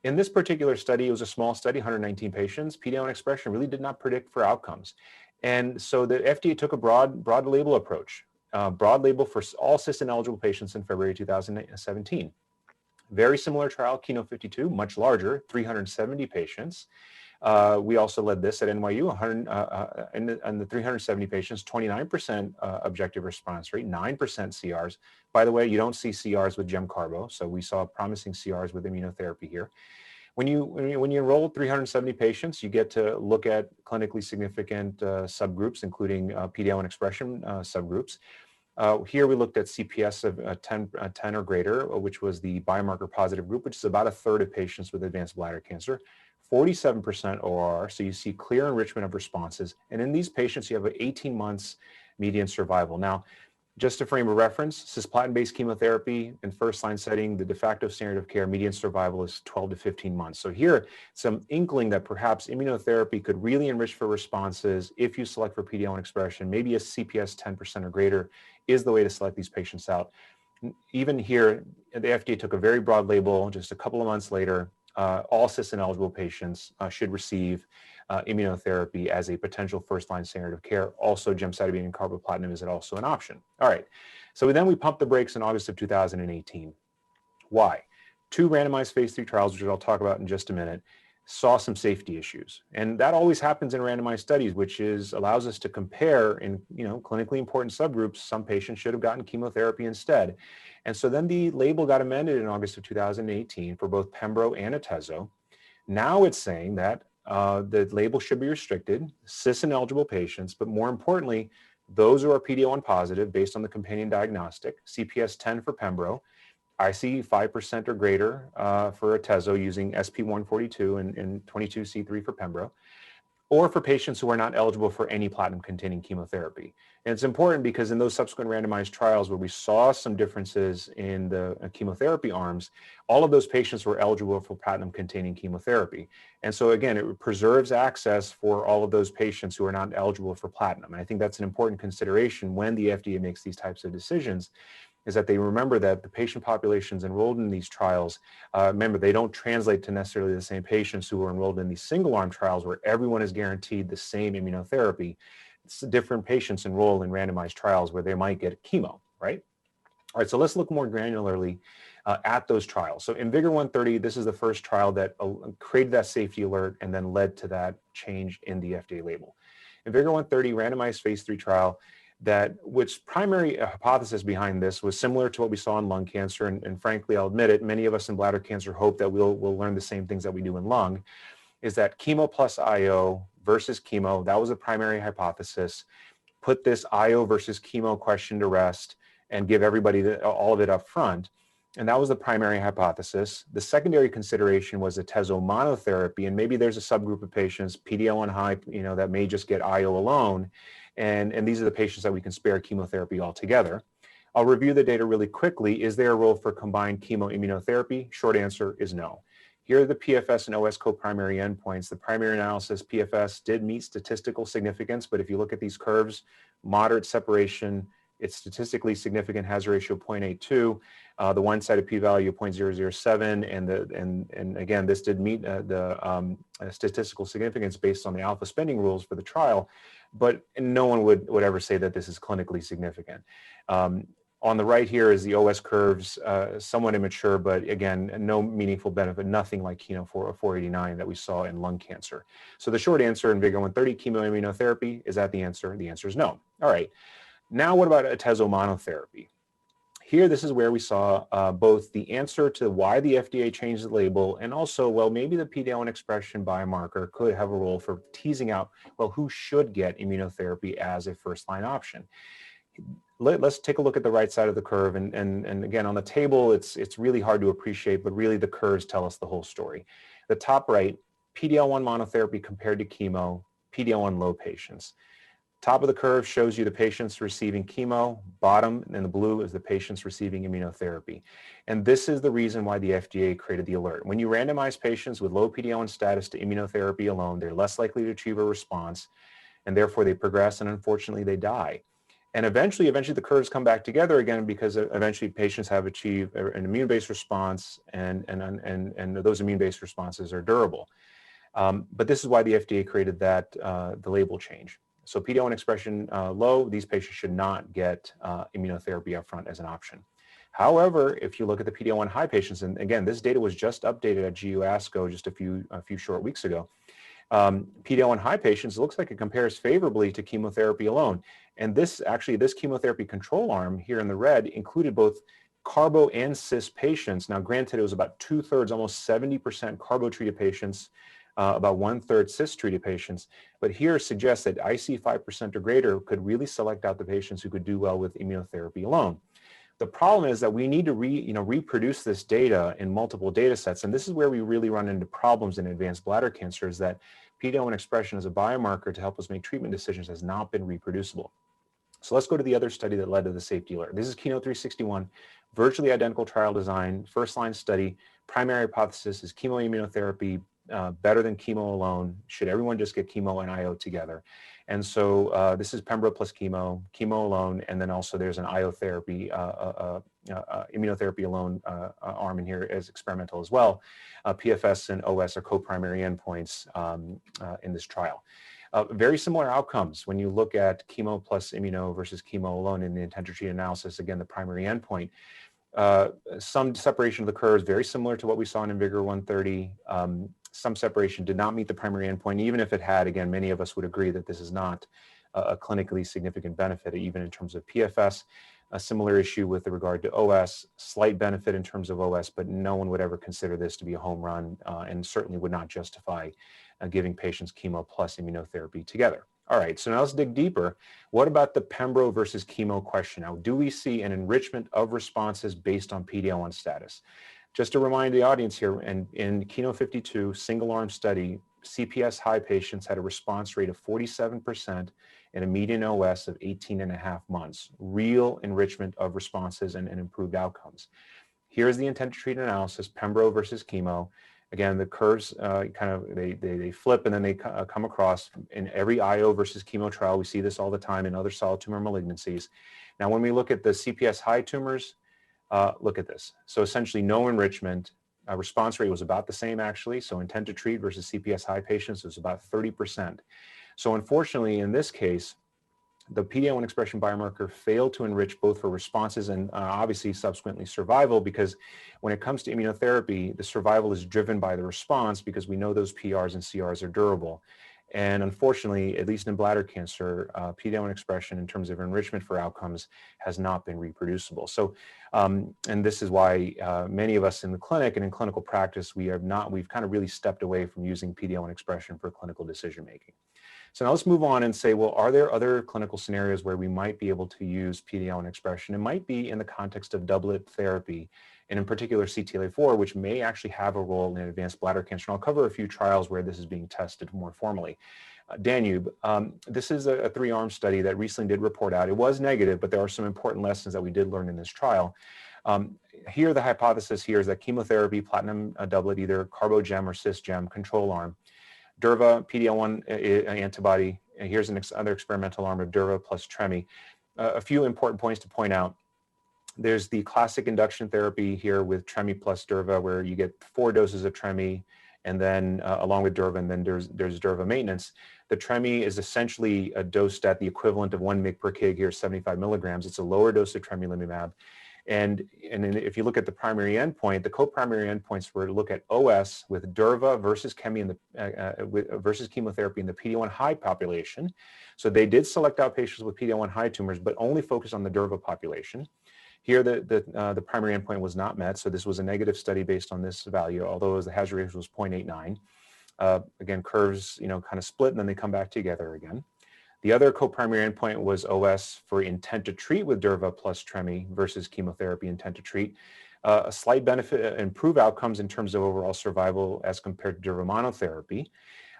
In this particular study, it was a small study, 119 patients. PD-L1 expression really did not predict for outcomes. And so the FDA took a broad label approach, broad label for all cis-ineligible patients in February 2017. Very similar trial, Keynote-52, much larger, 370 patients. We also led this at NYU, and the 370 patients, 29% objective response rate, 9% CRs. By the way, you don't see CRs with gem-carbo, so we saw promising CRs with immunotherapy here. When you enroll 370 patients, you get to look at clinically significant subgroups, including PD-L1 expression subgroups. Here we looked at CPS of 10 or greater, which was the biomarker positive group, which is about 1/3 of patients with advanced bladder cancer. 47% ORR, so you see clear enrichment of responses. And in these patients, you have 18 months median survival. Now, just to frame a reference, cisplatin-based chemotherapy in first-line setting, the de facto standard of care, median survival is 12 to 15 months. So here, some inkling that perhaps immunotherapy could really enrich for responses if you select for PD-L1 expression, maybe a CPS 10% or greater is the way to select these patients out. Even here, the FDA took a very broad label. Just a couple of months later, all cis-ineligible patients should receive immunotherapy as a potential first-line standard of care. Also, gemcitabine and carboplatin is also an option. All right, so then we pumped the brakes in August of 2018. Why? 2 randomized phase 3 trials, which I'll talk about in just a minute, saw some safety issues. And that always happens in randomized studies, which allows us to compare in clinically important subgroups. Some patients should have gotten chemotherapy instead. And so then the label got amended in August of 2018 for both pembro and atezo. Now it's saying that the label should be restricted, cis-ineligible patients, but more importantly, those who are PD-L1 positive based on the companion diagnostic, CPS 10 for pembro, IC 5% or greater for atezo using SP142 and 22C3 for pembro, or for patients who are not eligible for any platinum-containing chemotherapy. And it's important because in those subsequent randomized trials where we saw some differences in the chemotherapy arms, all of those patients were eligible for platinum-containing chemotherapy. And so again, it preserves access for all of those patients who are not eligible for platinum. And I think that's an important consideration when the FDA makes these types of decisions, is that they remember that the patient populations enrolled in these trials, remember, they don't translate to necessarily the same patients who are enrolled in these single-arm trials where everyone is guaranteed the same immunotherapy. It's different patients enroll in randomized trials where they might get chemo, right? All right, so let's look more granularly at those trials. So IMvigor130, this is the first trial that created that safety alert and then led to that change in the FDA label. IMvigor130 randomized phase 3 trial that which primary hypothesis behind this was similar to what we saw in lung cancer. And frankly, I'll admit it, many of us in bladder cancer hope that we'll learn the same things that we do in lung, is that chemo plus IO versus chemo, that was a primary hypothesis. Put this IO versus chemo question to rest and give everybody all of it up front. And that was the primary hypothesis. The secondary consideration was atezo monotherapy, and maybe there's a subgroup of patients, PD-L1 high, that may just get IO alone. And these are the patients that we can spare chemotherapy altogether. I'll review the data really quickly. Is there a role for combined chemo immunotherapy? Short answer is no. Here are the PFS and OS co-primary endpoints. The primary analysis PFS did meet statistical significance, but if you look at these curves, moderate separation, it's statistically significant, hazard ratio 0.82, the one-sided p-value of 0.007, and again, this did meet the statistical significance based on the alpha spending rules for the trial, but no one would ever say that this is clinically significant. On the right here is the OS curves, somewhat immature, but again, no meaningful benefit, nothing like Keynote 489 that we saw in lung cancer. So the short answer in IMvigor130, chemoimmunotherapy, is that the answer? The answer is no. All right. Now what about atezo monotherapy? Here, this is where we saw both the answer to why the FDA changed the label and also, well, maybe the PD-L1 expression biomarker could have a role for teasing out, well, who should get immunotherapy as a first-line option. Let's take a look at the right side of the curve. And again, on the table, it's really hard to appreciate, but really the curves tell us the whole story. The top right, PD-L1 monotherapy compared to chemo, PD-L1 low patients. Top of the curve shows you the patients receiving chemo, bottom in the blue is the patients receiving immunotherapy. And this is the reason why the FDA created the alert. When you randomize patients with low PD-L1 status to immunotherapy alone, they're less likely to achieve a response, and therefore they progress, and unfortunately they die. And eventually the curves come back together again because eventually patients have achieved an immune-based response, and those immune-based responses are durable. But this is why the FDA created the label change. So PD-L1 expression low, these patients should not get immunotherapy up front as an option. However, if you look at the PD-L1 high patients, and again, this data was just updated at GU ASCO just a few short weeks ago, PD-L1 high patients, it looks like it compares favorably to chemotherapy alone. And this chemotherapy control arm here in the red included both carbo and cis patients. Now, granted, it was about 2/3, almost 70% carbo-treated patients, about 1/3 cis-treated patients. But here suggests that IC 5% or greater could really select out the patients who could do well with immunotherapy alone. The problem is that we need to reproduce this data in multiple data sets. And this is where we really run into problems in advanced bladder cancer, is that PD-L1 expression as a biomarker to help us make treatment decisions has not been reproducible. So let's go to the other study that led to the safety alert. This is Keynote 361, virtually identical trial design, first-line study. Primary hypothesis is chemoimmunotherapy better than chemo alone. Should everyone just get chemo and IO together? And so this is Pembro plus chemo alone, and then also there's an IO therapy, immunotherapy alone arm in here as experimental as well. PFS and OS are co-primary endpoints in this trial. Very similar outcomes when you look at chemo plus immuno versus chemo alone in the intent to treat analysis, again, the primary endpoint. Some separation of the curves, very similar to what we saw in IMvigor130. Some separation did not meet the primary endpoint. Even if it had, again, many of us would agree that this is not a clinically significant benefit, even in terms of PFS. A similar issue with regard to OS, slight benefit in terms of OS, but no one would ever consider this to be a home run and certainly would not justify giving patients chemo plus immunotherapy together. All right, so now let's dig deeper. What about the Pembro versus chemo question? Now, do we see an enrichment of responses based on PD-L1 status? Just to remind the audience here, in Keynote 52, single-arm study, CPS high patients had a response rate of 47% and a median OS of 18.5 months. Real enrichment of responses and improved outcomes. Here's the intent to treat analysis, Pembro versus chemo. Again, the curves they flip and then they come across. In every IO versus chemo trial, we see this all the time in other solid tumor malignancies. Now, when we look at the CPS high tumors, look at this. So essentially no enrichment. Response rate was about the same actually. So intent to treat versus CPS high patients was about 30%. So unfortunately in this case, the PD-L1 expression biomarker failed to enrich both for responses and obviously subsequently survival, because when it comes to immunotherapy, the survival is driven by the response because we know those PRs and CRs are durable. And unfortunately, at least in bladder cancer, PD-L1 expression in terms of enrichment for outcomes has not been reproducible. So, and this is why many of us in the clinic and in clinical practice, we've kind of really stepped away from using PD-L1 expression for clinical decision making. So now let's move on and say, well, are there other clinical scenarios where we might be able to use PD-L1 expression? It might be in the context of doublet therapy, and in particular CTLA-4, which may actually have a role in advanced bladder cancer. And I'll cover a few trials where this is being tested more formally. Danube, this is a 3-arm study that recently did report out. It was negative, but there are some important lessons that we did learn in this trial. Here, the hypothesis here is that chemotherapy, platinum doublet, either carbogem or cisgem, control arm, Durva, PD-L1 antibody, and here's another experimental arm of Durva plus Tremi. A few important points to point out. There's the classic induction therapy here with Tremi plus Durva, where you get 4 doses of Tremi, and then along with Durva, and then there's Durva maintenance. The Tremi is essentially dosed at the equivalent of 1 mg per kg here, 75 milligrams. It's a lower dose of tremelimumab. And if you look at the primary endpoint, the co-primary endpoints were to look at OS with Durva versus versus chemotherapy in the PD-L1 high population. So they did select out patients with PD-L1 high tumors, but only focused on the Durva population. Here, the primary endpoint was not met, so this was a negative study based on this value, although the hazard ratio was 0.89. Again, curves, kind of split, and then they come back together again. The other co-primary endpoint was OS for intent to treat with Durva plus Tremi versus chemotherapy intent to treat. A slight benefit, improve outcomes in terms of overall survival as compared to Durva monotherapy.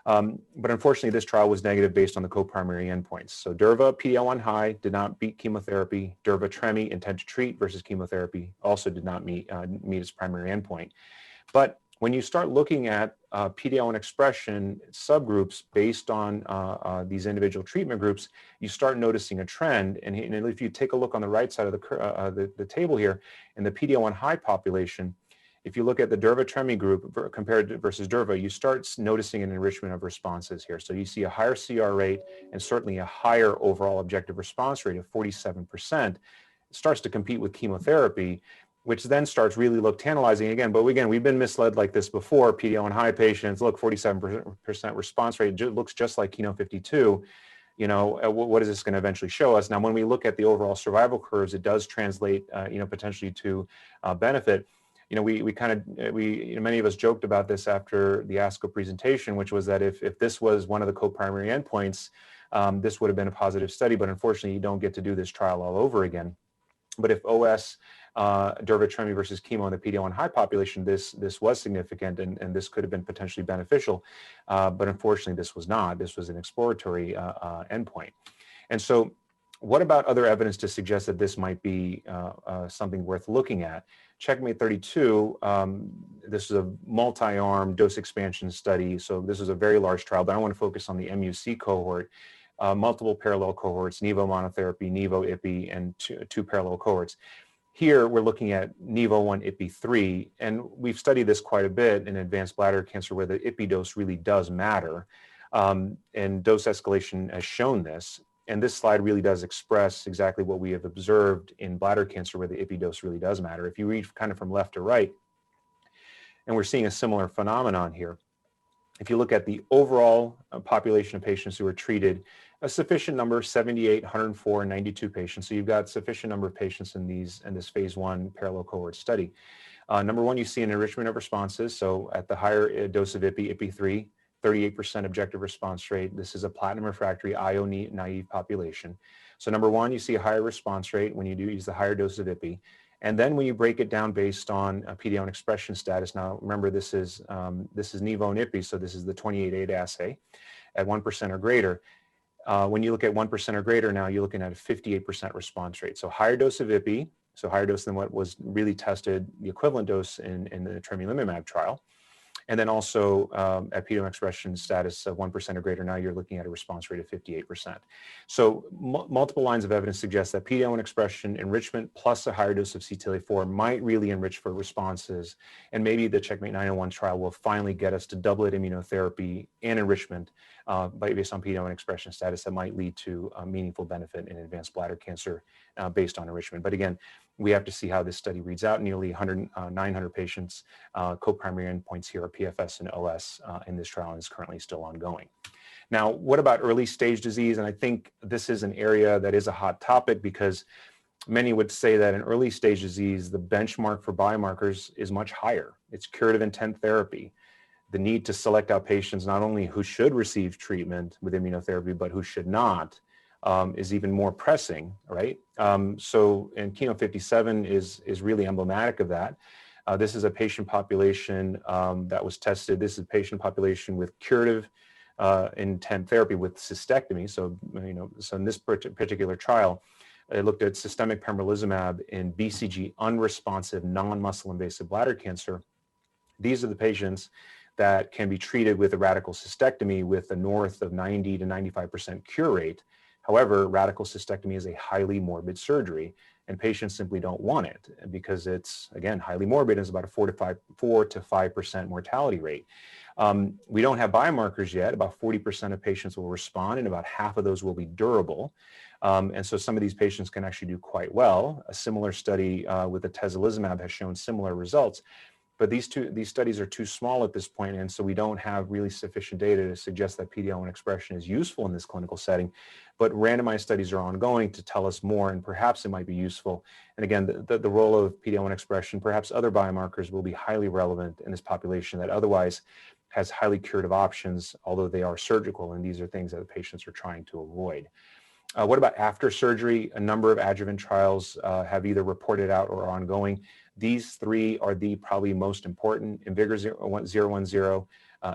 But unfortunately, this trial was negative based on the co-primary endpoints. So Durva PD-L1 high did not beat chemotherapy. Durva Tremi intent to treat versus chemotherapy also did not meet its primary endpoint. But when you start looking at PD-L1 expression subgroups based on these individual treatment groups, you start noticing a trend. And if you take a look on the right side of the table here, in the PD-L1 high population, if you look at the Durva Tremi group compared to versus Durva, you start noticing an enrichment of responses here. So you see a higher CR rate and certainly a higher overall objective response rate of 47%. It starts to compete with chemotherapy, which then starts really tantalizing again. But again, we've been misled like this before. PD-L1 high patients, look, 47% response rate, looks just like Keynote-52. What is this going to eventually show us? Now, when we look at the overall survival curves, it does translate, potentially to benefit. Many of us joked about this after the ASCO presentation, which was that if this was one of the co-primary endpoints, this would have been a positive study. But unfortunately, you don't get to do this trial all over again. But if OS, Durva Tremi versus chemo in the PD-L1 high population, this was significant, and this could have been potentially beneficial. But unfortunately, this was not. This was an exploratory endpoint. And so what about other evidence to suggest that this might be something worth looking at? Checkmate 32, this is a multi-arm dose expansion study. So this is a very large trial, but I want to focus on the MUC cohort. Multiple parallel cohorts, Nivo monotherapy, Nivo IPI, and two parallel cohorts. Here, we're looking at Nivo 1 IPI 3, and we've studied this quite a bit in advanced bladder cancer where the IPI dose really does matter, and dose escalation has shown this. And this slide really does express exactly what we have observed in bladder cancer where the IPI dose really does matter. If you read kind of from left to right, and we're seeing a similar phenomenon here. If you look at the overall population of patients who were treated, a sufficient number, 78, 104, 92 patients. So you've got sufficient number of patients in this phase 1 parallel cohort study. Number one, you see an enrichment of responses. So at the higher dose of IPI, IPI 3, 38% objective response rate. This is a platinum refractory IO naive population. So number one, you see a higher response rate when you do use the higher dose of IPI. And then when you break it down based on PD-L1 expression status, now remember this is Nivo and IPI, so this is the 28-8 assay at 1% or greater. When you look at 1% or greater now, you're looking at a 58% response rate. So higher dose of IPI, so higher dose than what was really tested, the equivalent dose in the tremelimumab trial. And then also at PD-L1 expression status of 1% or greater, now you're looking at a response rate of 58%. So multiple lines of evidence suggest that PD-L1 expression enrichment plus a higher dose of CTLA-4 might really enrich for responses. And maybe the Checkmate 901 trial will finally get us to doublet immunotherapy and enrichment based on PD-L1 expression status that might lead to a meaningful benefit in advanced bladder cancer based on enrichment. But again, we have to see how this study reads out. Nearly 900 patients, co-primary endpoints here are PFS and OS in this trial, and is currently still ongoing. Now, what about early stage disease? And I think this is an area that is a hot topic because many would say that in early stage disease, the benchmark for biomarkers is much higher. It's curative intent therapy. The need to select out patients not only who should receive treatment with immunotherapy, but who should not, is even more pressing, right? So, and Keynote-57 is really emblematic of that. This is a patient population that was tested. This is a patient population with curative intent therapy with cystectomy. So, so in this particular trial, it looked at systemic pembrolizumab in BCG unresponsive non-muscle invasive bladder cancer. These are the patients that can be treated with a radical cystectomy with a north of 90 to 95% cure rate. However, radical cystectomy is a highly morbid surgery, and patients simply don't want it because it's, again, highly morbid. It's about a 4 to 5% mortality rate. We don't have biomarkers yet. About 40% of patients will respond, and about half of those will be durable. And so some of these patients can actually do quite well. A similar study with atezolizumab has shown similar results. But these studies are too small at this point, and so we don't have really sufficient data to suggest that PD-L1 expression is useful in this clinical setting. But randomized studies are ongoing to tell us more, and perhaps it might be useful. And again, the role of PD-L1 expression, perhaps other biomarkers, will be highly relevant in this population that otherwise has highly curative options, although they are surgical, and these are things that the patients are trying to avoid. What about after surgery? A number of adjuvant trials have either reported out or are ongoing. These three are the probably most important: IMvigor010,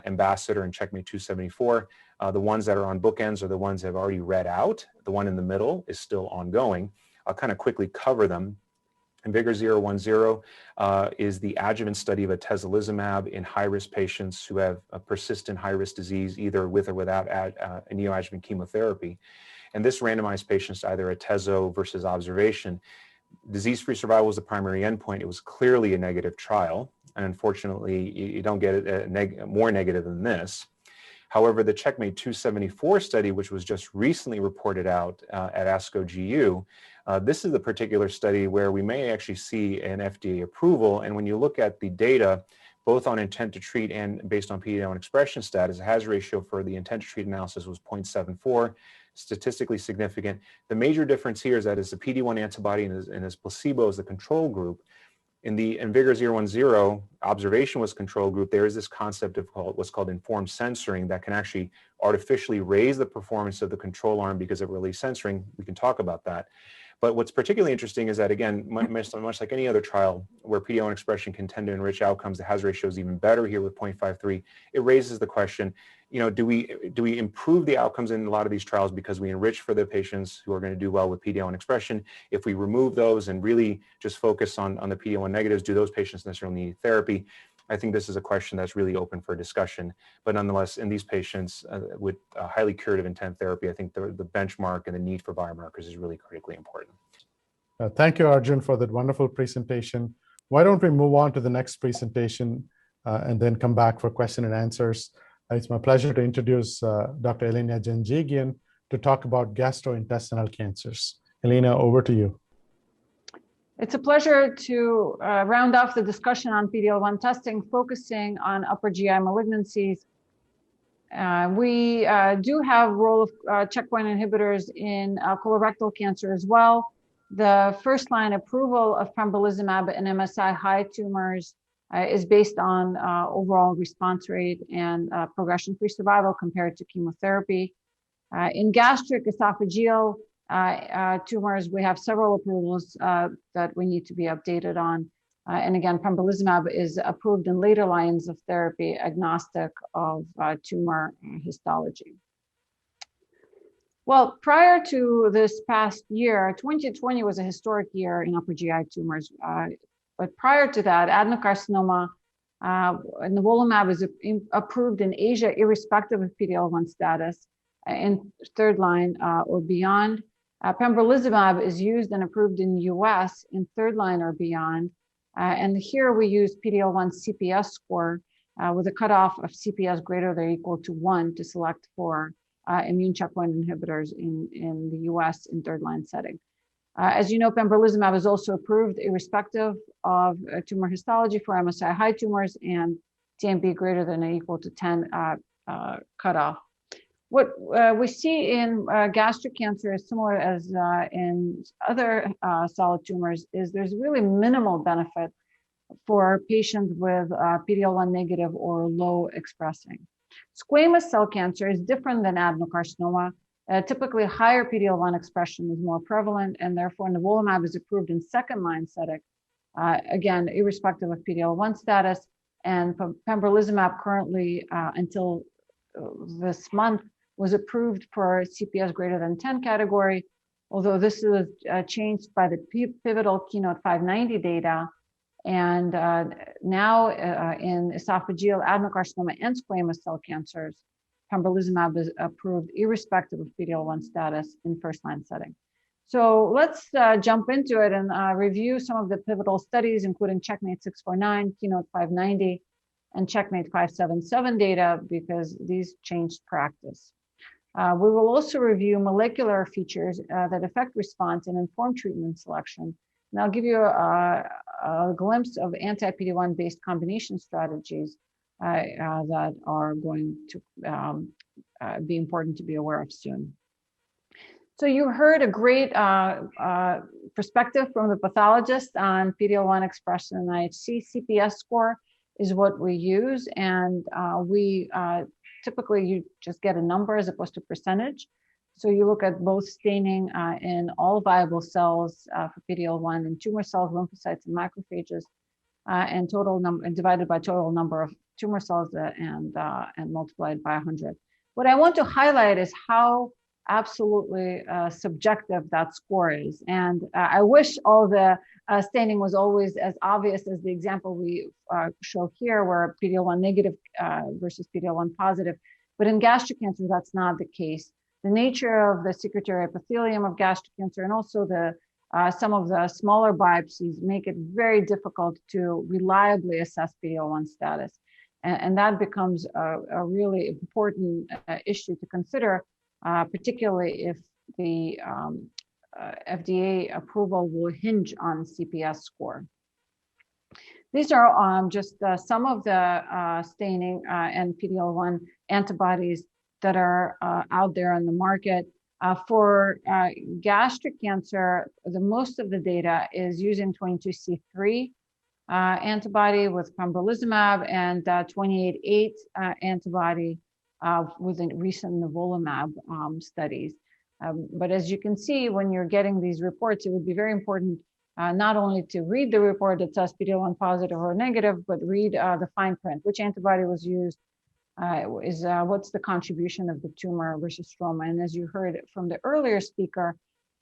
Ambassador, and Checkmate 274. The ones that are on bookends are the ones that have already read out. The one in the middle is still ongoing. I'll kind of quickly cover them. IMvigor010 is the adjuvant study of atezolizumab in high-risk patients who have a persistent high-risk disease, either with or without neoadjuvant chemotherapy. And this randomized patients to either atezo versus observation. Disease-free survival was the primary endpoint. It was clearly a negative trial, and unfortunately, you don't get it more negative than this. However, the Checkmate 274 study, which was just recently reported out at ASCO GU, this is the particular study where we may actually see an FDA approval. And when you look at the data, both on intent to treat and based on PD-L1 expression status, the hazard ratio for the intent to treat analysis was 0.74. Statistically significant. The major difference here is that it's a PD-1 antibody and as placebo as the control group. In the IMvigor010, observation was control group. There is this concept of what's called informed censoring that can actually artificially raise the performance of the control arm because of early censoring. We can talk about that. But what's particularly interesting is that, again, much like any other trial where PD-L1 expression can tend to enrich outcomes, the hazard ratio is even better here with 0.53. It raises the question, do we improve the outcomes in a lot of these trials because we enrich for the patients who are going to do well with PD-L1 expression? If we remove those and really just focus on the PD-L1 negatives, do those patients necessarily need therapy? I think this is a question that's really open for discussion. But nonetheless, in these patients with highly curative intent therapy, I think the benchmark and the need for biomarkers is really critically important. Thank you, Arjun, for that wonderful presentation. Why don't we move on to the next presentation and then come back for question and answers. It's my pleasure to introduce Dr. Elena Janjigian to talk about gastrointestinal cancers. Elena, over to you. It's a pleasure to round off the discussion on PD-L1 testing, focusing on upper GI malignancies. We do have role of checkpoint inhibitors in colorectal cancer as well. The first-line approval of pembrolizumab in MSI-high tumors is based on overall response rate and progression-free survival compared to chemotherapy. In gastric esophageal tumors, we have several approvals that we need to be updated on. And again, pembrolizumab is approved in later lines of therapy, agnostic of tumor histology. Well, prior to this past year, 2020 was a historic year in upper GI tumors. But prior to that, adenocarcinoma, nivolumab is approved in Asia, irrespective of PD-L1 status, in third line or beyond. Pembrolizumab is used and approved in the US in third line or beyond. And here we use PD-L1 CPS score with a cutoff of CPS greater than or equal to 1 to select for immune checkpoint inhibitors in the US in third line setting. As you know, pembrolizumab is also approved irrespective of tumor histology for MSI-high tumors and TMB greater than or equal to 10 cutoff. What we see in gastric cancer is similar as in other solid tumors, is there's really minimal benefit for patients with PD-L1 negative or low expressing. Squamous cell cancer is different than adenocarcinoma. Typically, higher PD-L1 expression is more prevalent, and therefore nivolumab is approved in second-line setting, again, irrespective of PD-L1 status. And pembrolizumab currently, until this month, was approved for CPS greater than 10 category, although this is changed by the pivotal KEYNOTE-590 data. And now in esophageal adenocarcinoma and squamous cell cancers, pembrolizumab is approved irrespective of PD-L1 status in first-line setting. So let's jump into it and review some of the pivotal studies, including CheckMate 649, KEYNOTE-590, and CheckMate 577 data, because these changed practice. We will also review molecular features that affect response and inform treatment selection. And I'll give you a glimpse of anti-PD-1 based combination strategies that are going to be important to be aware of soon. So you heard a great perspective from the pathologist on PD-L1 expression in IHC. CPS score is what we use, and we typically you just get a number as opposed to percentage. So you look at both staining in all viable cells for PD-L1 in tumor cells, lymphocytes, and macrophages, and total number, and divided by total number of tumor cells and multiplied by 100. What I want to highlight is how absolutely subjective that score is. And I wish all the staining was always as obvious as the example we show here, where PD-L1 negative versus PD-L1 positive. But in gastric cancer, that's not the case. The nature of the secretory epithelium of gastric cancer and also the some of the smaller biopsies make it very difficult to reliably assess PD-L1 status. And that becomes a really important issue to consider, particularly if the FDA approval will hinge on CPS score. These are just some of the staining and PD-L1 antibodies that are out there on the market. For gastric cancer, the most of the data is using 22C3 antibody with pembrolizumab and 28-8 antibody with the recent nivolumab studies. But as you can see, when you're getting these reports, it would be very important not only to read the report that says PD-L1 positive or negative, but read the fine print, which antibody was used, what's the contribution of the tumor versus stroma. And as you heard from the earlier speaker,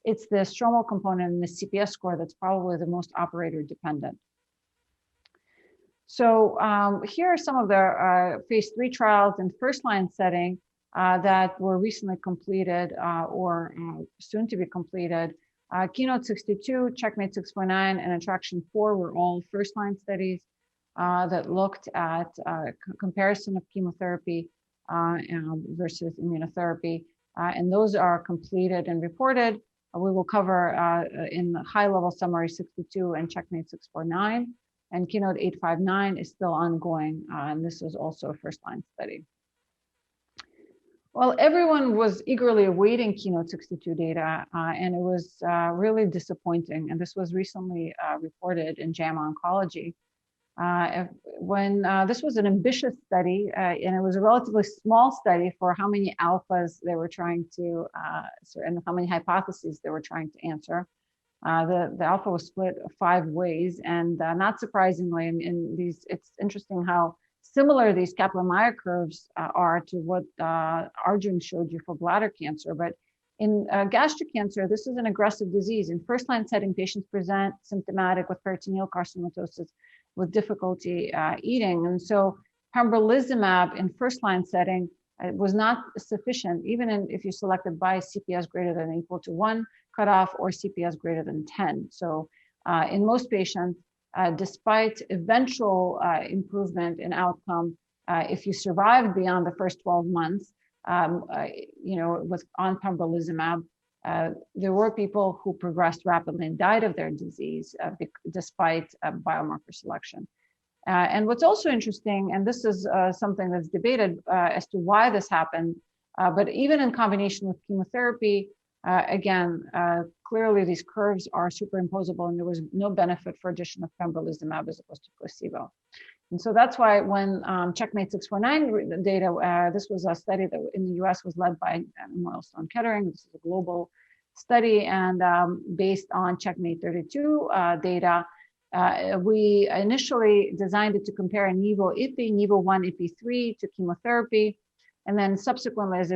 it's the stromal component and the CPS score that's probably the most operator dependent. So here are some of the phase 3 trials in first-line setting that were recently completed or soon to be completed. KEYNOTE-62, CheckMate 649, and ATTRACTION-4 were all first-line studies that looked at comparison of chemotherapy versus immunotherapy. And those are completed and reported. We will cover in the high-level summary 62 and CheckMate 649. And KEYNOTE-859 is still ongoing, and this is also a first-line study. Well, everyone was eagerly awaiting KEYNOTE-62 data, and it was really disappointing. And this was recently reported in JAMA Oncology. When this was an ambitious study, and it was a relatively small study for how many alphas they were trying to, and how many hypotheses they were trying to answer. The alpha was split 5 ways, and not surprisingly, in these, it's interesting how similar these Kaplan-Meier curves are to what Arjun showed you for bladder cancer. But in gastric cancer, this is an aggressive disease. In first-line setting, patients present symptomatic with peritoneal carcinomatosis with difficulty eating. And so pembrolizumab in first-line setting was not sufficient, even if you selected by CPS greater than or equal to 1 cutoff or CPS greater than 10. So in most patients, despite eventual improvement in outcome, if you survived beyond the first 12 months, with on pembrolizumab, there were people who progressed rapidly and died of their disease despite biomarker selection. And what's also interesting, and this is something that's debated as to why this happened, But even in combination with chemotherapy, again, clearly these curves are superimposable, and there was no benefit for addition of pembrolizumab as opposed to placebo. And so that's why when Checkmate 649 data, this was a study that in the US was led by Memorial Sloan Kettering. This is a global study, and based on Checkmate 32 data, we initially designed it to compare Nivo-Ipi, Nivo-1, Ipi-3 to chemotherapy. And then subsequently, as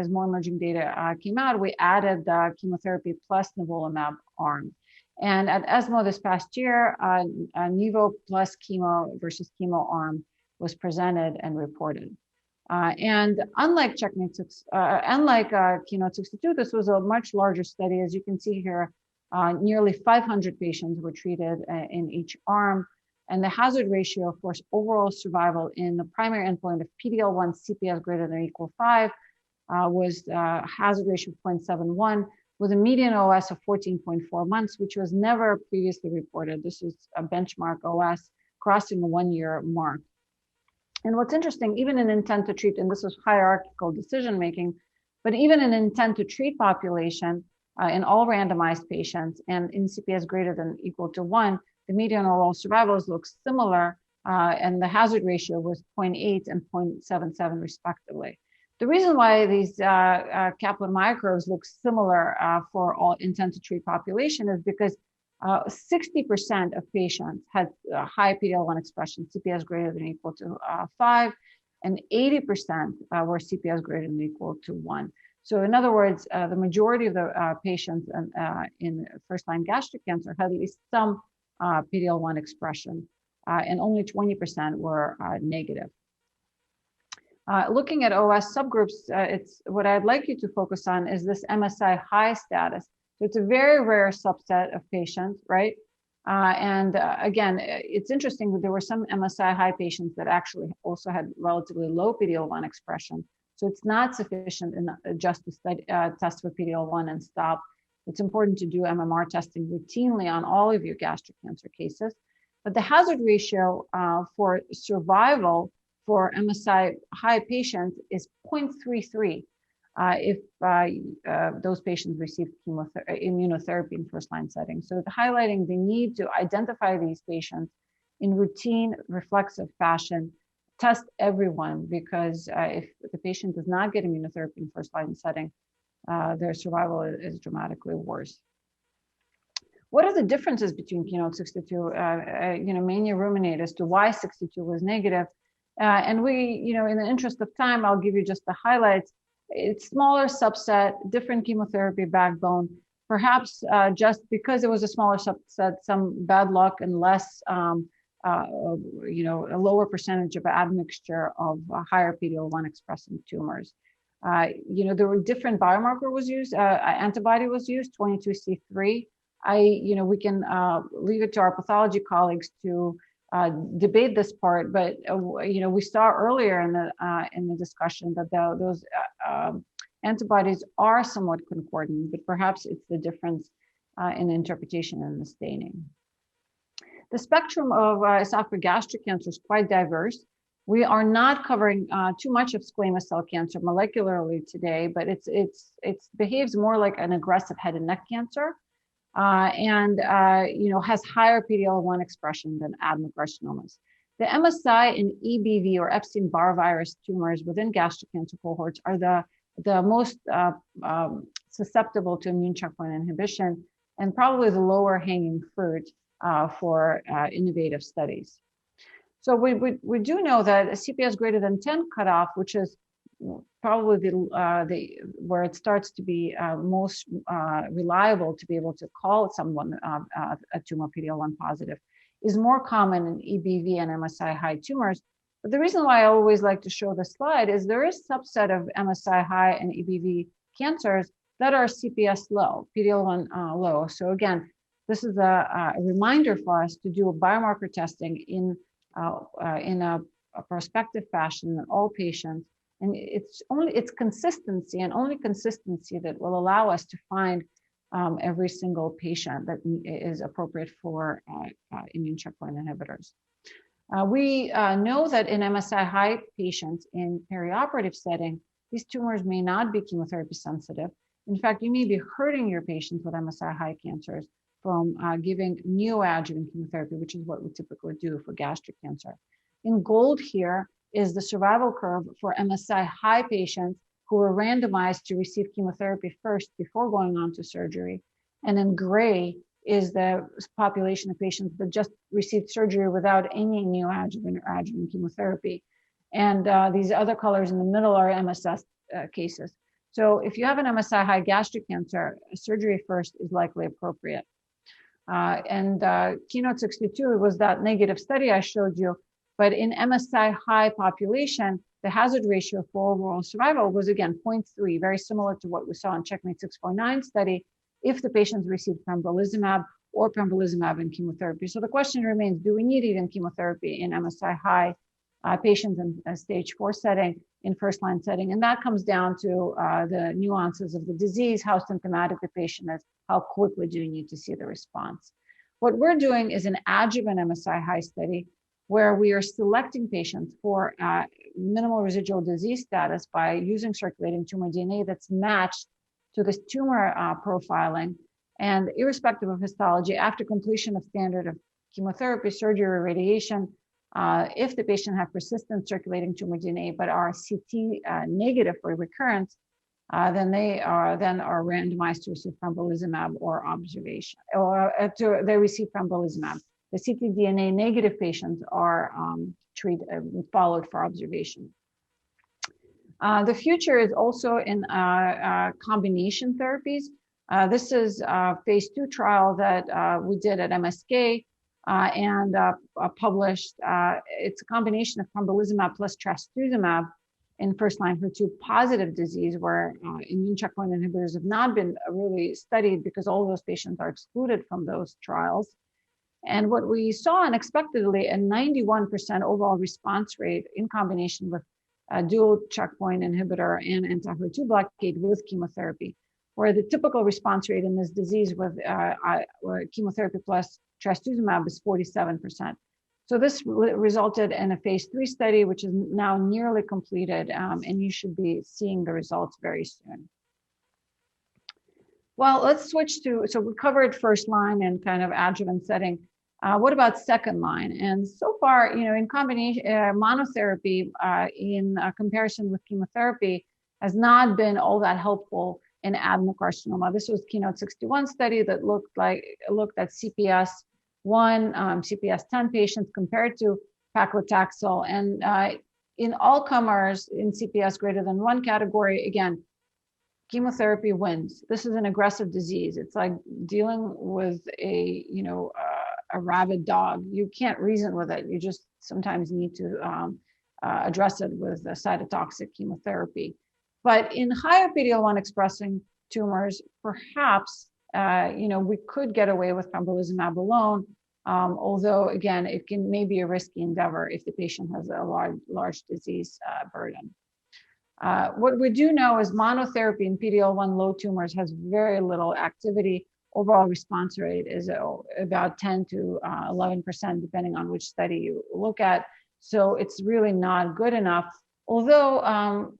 more emerging data came out, we added the chemotherapy plus nivolumab arm. And at ESMO this past year, Nivo plus chemo versus chemo arm was presented and reported. And unlike Keynote 62, this was a much larger study. As you can see here, nearly 500 patients were treated in each arm. And the hazard ratio for overall survival in the primary endpoint of PD-L1 CPS greater than or equal 5 was a hazard ratio of 0.71 with a median OS of 14.4 months, which was never previously reported. This is a benchmark OS crossing the 1-year mark. And what's interesting, even in intent to treat, and this is hierarchical decision making, but even in intent to treat population in all randomized patients and in CPS greater than or equal to 1, the median overall survivals look similar, and the hazard ratio was 0.8 and 0.77 respectively. The reason why these Kaplan-Meier curves look similar for all intent to treat population is because 60% of patients had high PD-L1 expression, CPS greater than or equal to 5, and 80% were CPS greater than or equal to 1. So in other words, the majority of the patients in first-line gastric cancer had at least some PD-L1 expression, and only 20% were negative. Looking at OS subgroups, it's what I'd like you to focus on is this MSI high status. So it's a very rare subset of patients, right? Again, it's interesting that there were some MSI high patients that actually also had relatively low PD-L1 expression. So it's not sufficient just to test for PD-L1 and stop. It's important to do MMR testing routinely on all of your gastric cancer cases. But the hazard ratio for survival for MSI high patients is 0.33 if those patients received immunotherapy in first-line setting. So it's highlighting the need to identify these patients in routine, reflexive fashion, test everyone, because if the patient does not get immunotherapy in first-line setting, their survival is dramatically worse. What are the differences between Keynote 62? Many ruminate as to why 62 was negative. And we, in the interest of time, I'll give you just the highlights. It's smaller subset, different chemotherapy backbone, perhaps just because it was a smaller subset, some bad luck and less, a lower percentage of admixture of higher PD-L1 expressing tumors. There were different biomarker was used, antibody was used, 22C3. We can leave it to our pathology colleagues to debate this part, but we saw earlier in the discussion that those antibodies are somewhat concordant, but perhaps it's the difference in the interpretation and the staining. The spectrum of esophagogastric cancer is quite diverse. We are not covering too much of squamous cell cancer molecularly today, but it behaves more like an aggressive head and neck cancer. And has higher PD-L1 expression than adenocarcinomas. The MSI and EBV or Epstein-Barr virus tumors within gastric cancer cohorts are the most susceptible to immune checkpoint inhibition and probably the lower hanging fruit for innovative studies. So we do know that a CPS greater than 10 cutoff, which is probably where it starts to be most reliable to be able to call someone a tumor PD-L1 positive, is more common in EBV and MSI high tumors. But the reason why I always like to show this slide is there is a subset of MSI high and EBV cancers that are CPS low, PD-L1 low. So again, this is a reminder for us to do a biomarker testing in a prospective fashion in all patients. And it's consistency and only consistency that will allow us to find every single patient that is appropriate for immune checkpoint inhibitors. We know that in MSI high patients in perioperative setting, these tumors may not be chemotherapy sensitive. In fact, you may be hurting your patients with MSI-high cancers from giving neoadjuvant chemotherapy, which is what we typically do for gastric cancer. In gold here is the survival curve for MSI-high patients who were randomized to receive chemotherapy first before going on to surgery. And in gray is the population of patients that just received surgery without any neoadjuvant or adjuvant chemotherapy. And these other colors in the middle are MSS cases. So if you have an MSI-high gastric cancer, surgery first is likely appropriate. Keynote-62 was that negative study I showed you, but in MSI-high population, the hazard ratio for overall survival was again 0.3, very similar to what we saw in Checkmate 649 study, if the patients received pembrolizumab or pembrolizumab and chemotherapy. So the question remains, do we need even chemotherapy in MSI-high patients in a stage 4 setting, in first-line setting? And that comes down to the nuances of the disease, how symptomatic the patient is, how quickly do you need to see the response. What we're doing is an adjuvant MSI-high study where we are selecting patients for minimal residual disease status by using circulating tumor DNA that's matched to this tumor profiling. And irrespective of histology, after completion of standard of chemotherapy, surgery, or radiation, if the patient have persistent circulating tumor DNA but are CT negative for recurrence, then they are randomized to receive pembrolizumab or observation, or they receive pembrolizumab. The ctDNA negative patients are followed for observation. The future is also in combination therapies. This is a phase 2 trial that we did at MSK and published. It's a combination of pembrolizumab plus trastuzumab in first-line HER2 positive disease, where immune checkpoint inhibitors have not been really studied because all of those patients are excluded from those trials. And what we saw unexpectedly, a 91% overall response rate in combination with a dual checkpoint inhibitor and anti-HER2 blockade with chemotherapy, where the typical response rate in this disease with chemotherapy plus trastuzumab is 47%. So this resulted in a phase 3 study, which is now nearly completed, and you should be seeing the results very soon. Well, let's switch to, so we covered first line and kind of adjuvant setting. What about second line? And so far, in combination, monotherapy in comparison with chemotherapy has not been all that helpful in adenocarcinoma. This was Keynote-61 study that looked at CPS1, CPS10 patients compared to paclitaxel. And in all comers in CPS greater than 1 category, again, chemotherapy wins. This is an aggressive disease. It's like dealing with a rabid dog. You can't reason with it. You just sometimes need to address it with cytotoxic chemotherapy. But in higher PD-L1 expressing tumors, perhaps we could get away with pembrolizumab alone, although again, it may be a risky endeavor if the patient has a large disease burden. What we do know is monotherapy in PD-L1 low tumors has very little activity. Overall response rate is about 10 to 11%, depending on which study you look at. So it's really not good enough. Although,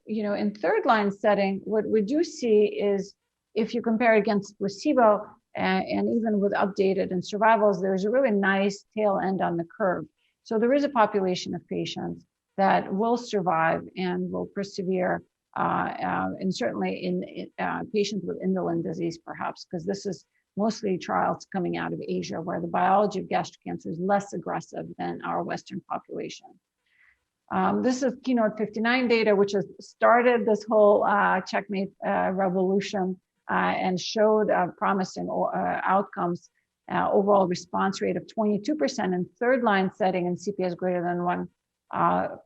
in third line setting, what we do see is if you compare against placebo and even with updated and survivals, there's a really nice tail end on the curve. So there is a population of patients that will survive and will persevere, and certainly in patients with indolent disease, perhaps, because this is mostly trials coming out of Asia, where the biology of gastric cancer is less aggressive than our Western population. This is Keynote-59 data, which has started this whole checkmate revolution and showed promising outcomes, overall response rate of 22% in third line setting in CPS greater than 1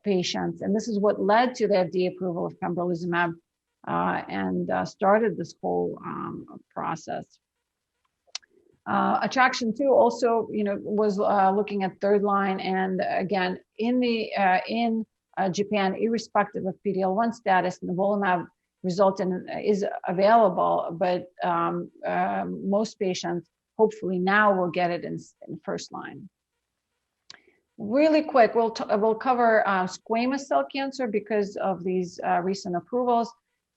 patients. And this is what led to the FDA approval of pembrolizumab and started this whole process. Attraction 2 also, was looking at third line, and again, in Japan, irrespective of PD-L1 status, nivolumab is available, but most patients hopefully now will get it in first line. Really quick, we'll cover squamous cell cancer because of these recent approvals.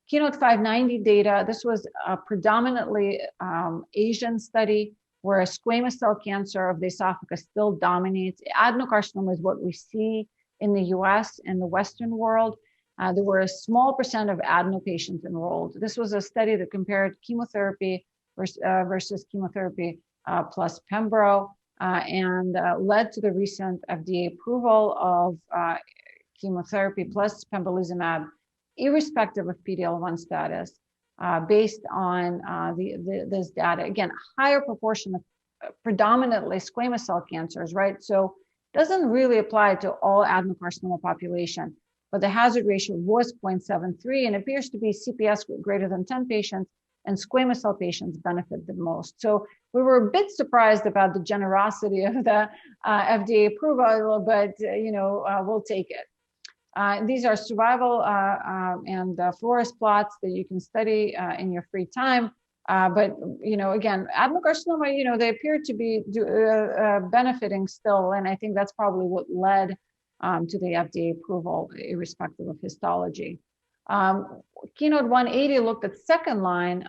Keynote 590 data, this was a predominantly Asian study where squamous cell cancer of the esophagus still dominates. Adenocarcinoma is what we see in the US and the Western world. There were a small percent of adeno patients enrolled. This was a study that compared chemotherapy versus chemotherapy plus Pembro and led to the recent FDA approval of chemotherapy plus pembrolizumab, irrespective of PD-L1 status, based on this data. Again, higher proportion of predominantly squamous cell cancers, right? So doesn't really apply to all adenocarcinoma population, but the hazard ratio was 0.73 and appears to be CPS greater than 10 patients, and squamous cell patients benefit the most. So we were a bit surprised about the generosity of the FDA approval, but we'll take it. These are survival and forest plots that you can study in your free time. But again, adenocarcinoma, they appear to be benefiting still, and I think that's probably what led to the FDA approval, irrespective of histology. Keynote 180 looked at second line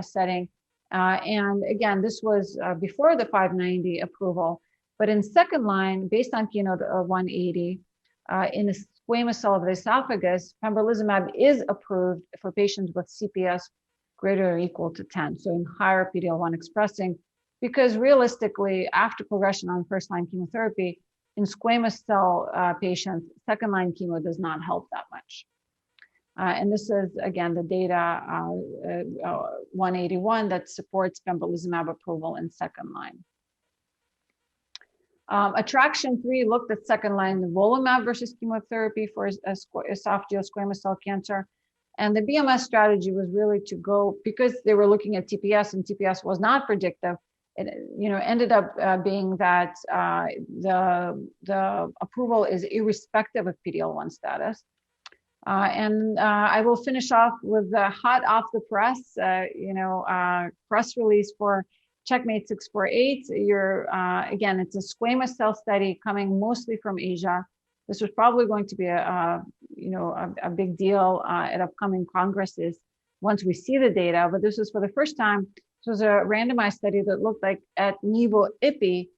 setting, and again, this was before the 590 approval. But in second line, based on Keynote 180, in the squamous cell of the esophagus, pembrolizumab is approved for patients with CPS greater or equal to 10, so in higher PD-L1 expressing, because realistically, after progression on first-line chemotherapy, in squamous cell patients, second-line chemo does not help that much. And this is, again, the data 181 that supports pembrolizumab approval in second line. Attraction 3 looked at second-line nivolumab versus chemotherapy for esophageal squamous cell cancer. And the BMS strategy was really to go, because they were looking at TPS and TPS was not predictive, it ended up being that the approval is irrespective of PD-L1 status. And I will finish off with the hot off the press, press release for Checkmate 648. Again, it's a squamous cell study coming mostly from Asia. This was probably going to be a big deal at upcoming congresses once we see the data, but this was for the first time. This was a randomized study that looked like at Nivo-Ipi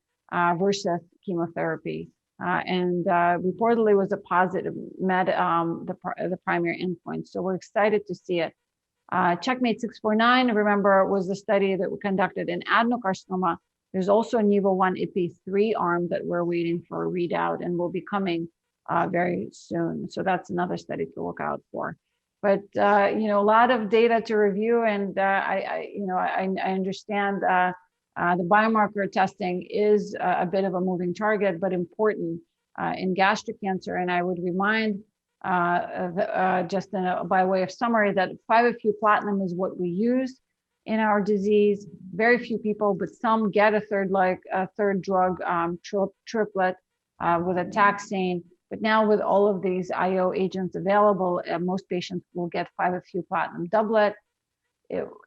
versus chemotherapy, and reportedly was a positive, met the primary endpoint. So we're excited to see it. Checkmate 649, remember, was the study that we conducted in adenocarcinoma. There's also a Nivo-1-Ipi-3 arm that we're waiting for a readout and will be coming very soon. So that's another study to look out for. But a lot of data to review, and I understand the biomarker testing is a bit of a moving target, but important in gastric cancer. And I would remind, just by way of summary, that 5-FU platinum is what we use in our disease. Very few people, but some get a third drug triplet with a taxane. But now with all of these IO agents available, most patients will get 5-FU platinum doublet.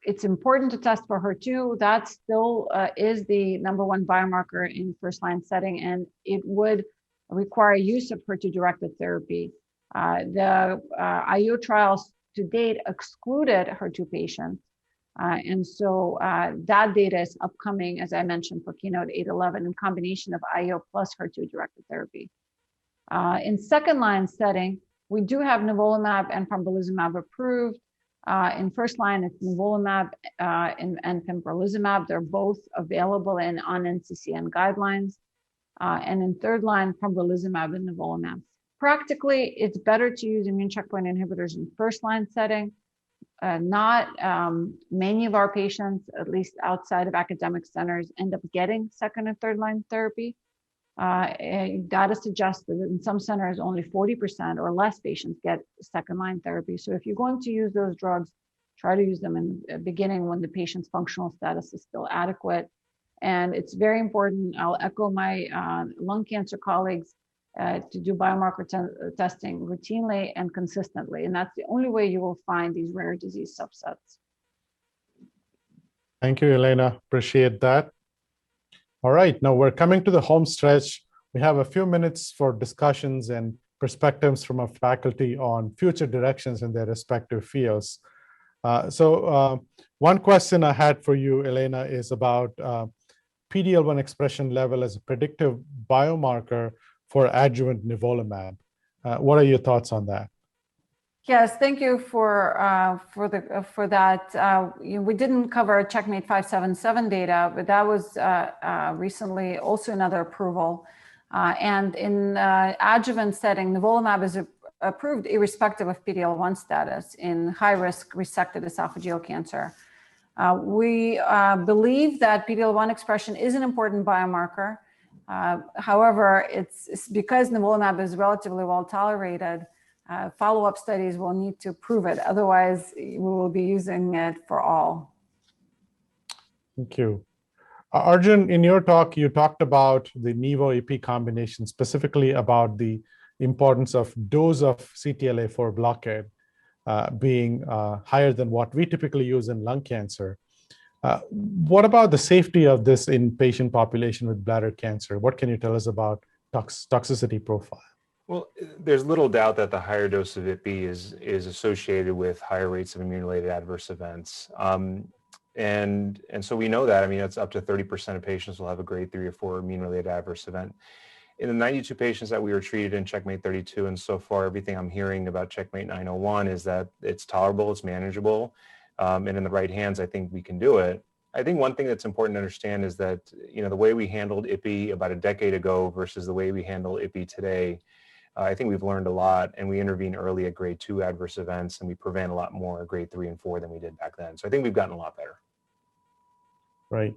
It's important to test for HER2. That still is the #1 biomarker in first-line setting, and it would require use of HER2-directed therapy. The IO trials to date excluded HER2 patients. And so that data is upcoming, as I mentioned, for Keynote 811 in combination of IO plus HER2-directed therapy. In second-line setting, we do have nivolumab and pembrolizumab approved. In first line, it's nivolumab and pembrolizumab. They're both available and on NCCN guidelines. And in third line, pembrolizumab and nivolumab. Practically, it's better to use immune checkpoint inhibitors in first-line setting. Not many of our patients, at least outside of academic centers, end up getting second and third-line therapy. Data suggests that in some centers, only 40% or less patients get second-line therapy. So if you're going to use those drugs, try to use them in the beginning when the patient's functional status is still adequate. And it's very important. I'll echo my lung cancer colleagues to do biomarker testing routinely and consistently. And that's the only way you will find these rare disease subsets. Thank you, Elena. Appreciate that. All right, now we're coming to the home stretch. We we have a few minutes for discussions and perspectives from our faculty on future directions in their respective fields. One question I had for you, Elena, is about PD-L1 expression level as a predictive biomarker for adjuvant nivolumab. What are your thoughts on that? Yes, thank you for that. We didn't cover Checkmate 577 data, but that was recently also another approval. And in adjuvant setting, nivolumab is approved irrespective of PD-L1 status in high-risk resected esophageal cancer. We believe that PD-L1 expression is an important biomarker. However, it's because nivolumab is relatively well tolerated, follow-up studies will need to prove it. Otherwise, we will be using it for all. Thank you. Arjun, in your talk, you talked about the nivo-EP combination, specifically about the importance of dose of CTLA-4 blockade being higher than what we typically use in lung cancer. What about the safety of this in patient population with bladder cancer? What can you tell us about toxicity profile? Well, there's little doubt that the higher dose of IPI is associated with higher rates of immune-related adverse events. And so we know that, I mean, it's up to 30% of patients will have a grade 3 or 4 immune-related adverse event. In the 92 patients that we were treated in Checkmate 32, and so far everything I'm hearing about Checkmate 901 is that it's tolerable, it's manageable, and in the right hands, I think we can do it. I think one thing that's important to understand is that, you know, the way we handled IPI about a decade ago versus the way we handle IPI today, I think we've learned a lot, and we intervene early at grade 2 adverse events, and we prevent a lot more at grade 3 and 4 than we did back then. So I think we've gotten a lot better. Right.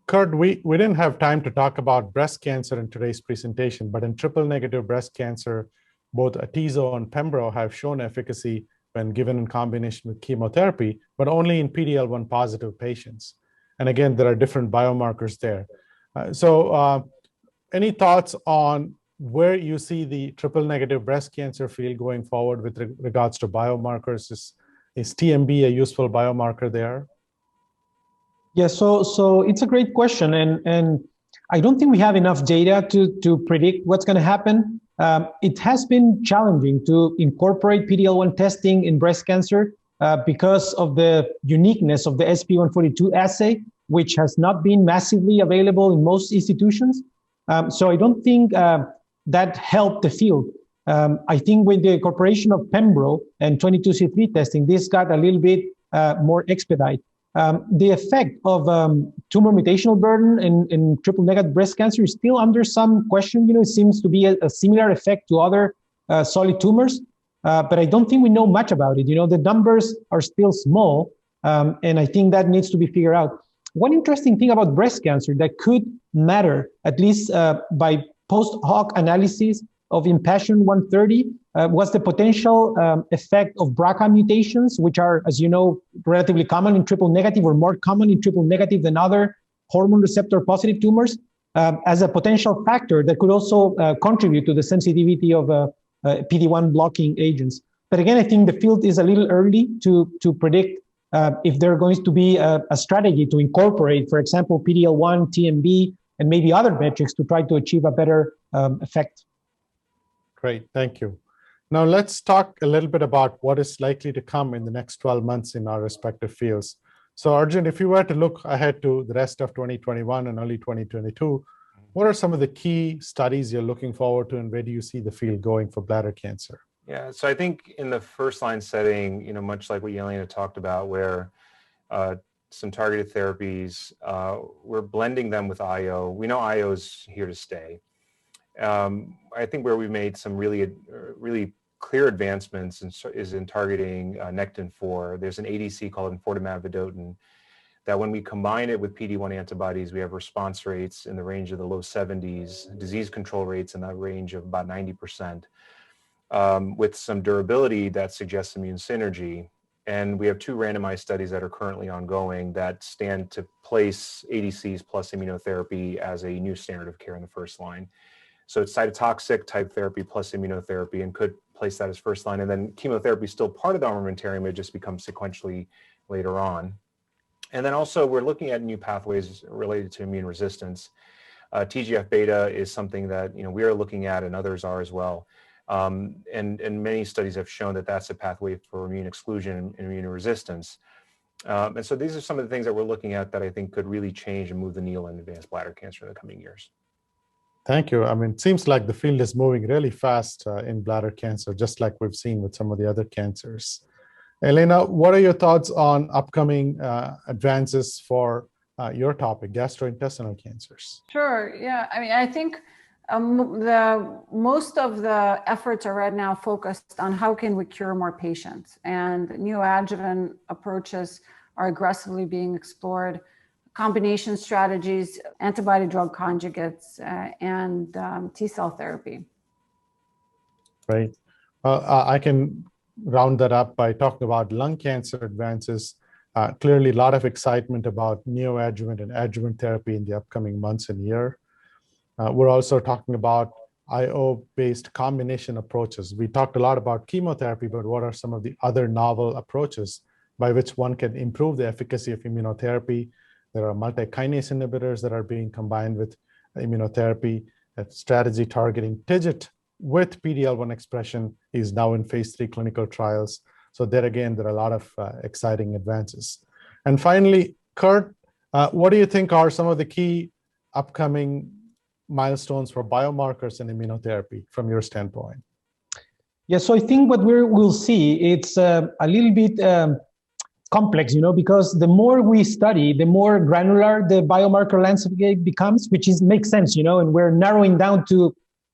Kurt, we didn't have time to talk about breast cancer in today's presentation, but in triple-negative breast cancer, both atezo and pembro have shown efficacy when given in combination with chemotherapy, but only in PD-L1 positive patients. And again, there are different biomarkers there. Any thoughts on where you see the triple-negative breast cancer field going forward with regards to biomarkers? Is TMB a useful biomarker there? Yeah, so it's a great question, and I don't think we have enough data to predict what's going to happen. It has been challenging to incorporate PD-L1 testing in breast cancer because of the uniqueness of the SP142 assay, which has not been massively available in most institutions. So I don't think that helped the field. I think with the incorporation of pembro and 22C3 testing, this got a little bit more expedite. The effect of tumor mutational burden in triple-negative breast cancer is still under some question. You know, it seems to be a similar effect to other solid tumors, but I don't think we know much about it. You know, the numbers are still small, and I think that needs to be figured out. One interesting thing about breast cancer that could matter, at least by post-hoc analysis of Impassion 130, was the potential effect of BRCA mutations, which are, as you know, relatively common in triple-negative, or more common in triple-negative than other hormone receptor-positive tumors, as a potential factor that could also contribute to the sensitivity of PD-1 blocking agents. But again, I think the field is a little early to predict if there are going to be a strategy to incorporate, for example, PD-L1, TMB, and maybe other metrics to try to achieve a better effect. Great, thank you. Now let's talk a little bit about what is likely to come in the next 12 months in our respective fields. So Arjun, if you were to look ahead to the rest of 2021 and early 2022, what are some of the key studies you're looking forward to, and where do you see the field going for bladder cancer? Yeah, so I think in the first line setting, you know, much like what Yelena talked about, where some targeted therapies, we're blending them with IO. We know IO is here to stay. I think where we've made some really clear advancements is in targeting Nectin-4. There's an ADC called enfortumab vedotin that when we combine it with PD-1 antibodies, we have response rates in the range of the low 70s, disease control rates in that range of about 90%, with some durability that suggests immune synergy. And we have 2 randomized studies that are currently ongoing that stand to place ADCs plus immunotherapy as a new standard of care in the first line. So it's cytotoxic type therapy plus immunotherapy, and could place that as first line. And then chemotherapy is still part of the armamentarium, it just becomes sequentially later on. And then also we're looking at new pathways related to immune resistance. TGF-beta is something that we are looking at, and others are as well. And many studies have shown that that's a pathway for immune exclusion and immune resistance. And so these are some of the things that we're looking at that I think could really change and move the needle in advanced bladder cancer in the coming years. Thank you. I mean, it seems like the field is moving really fast in bladder cancer, just like we've seen with some of the other cancers. Elena, what are your thoughts on upcoming advances for your topic, gastrointestinal cancers? Sure. Yeah. I mean, I think most of the efforts are right now focused on how can we cure more patients, and neoadjuvant approaches are aggressively being explored. Combination strategies, antibody drug conjugates, and T-cell therapy. Right. I can round that up by talking about lung cancer advances. Clearly, a lot of excitement about neoadjuvant and adjuvant therapy in the upcoming months and year. We're also talking about IO-based combination approaches. We talked a lot about chemotherapy, but what are some of the other novel approaches by which one can improve the efficacy of immunotherapy? There are multi-kinase inhibitors that are being combined with immunotherapy. That strategy targeting TIGIT with PD-L1 expression is now in phase 3 clinical trials. So there again, there are a lot of exciting advances. And finally, Kurt, what do you think are some of the key upcoming milestones for biomarkers and immunotherapy from your standpoint? Yeah, so I think what we'll see, it's a little bit complex, because the more we study, the more granular the biomarker landscape becomes, which makes sense, and we're narrowing down to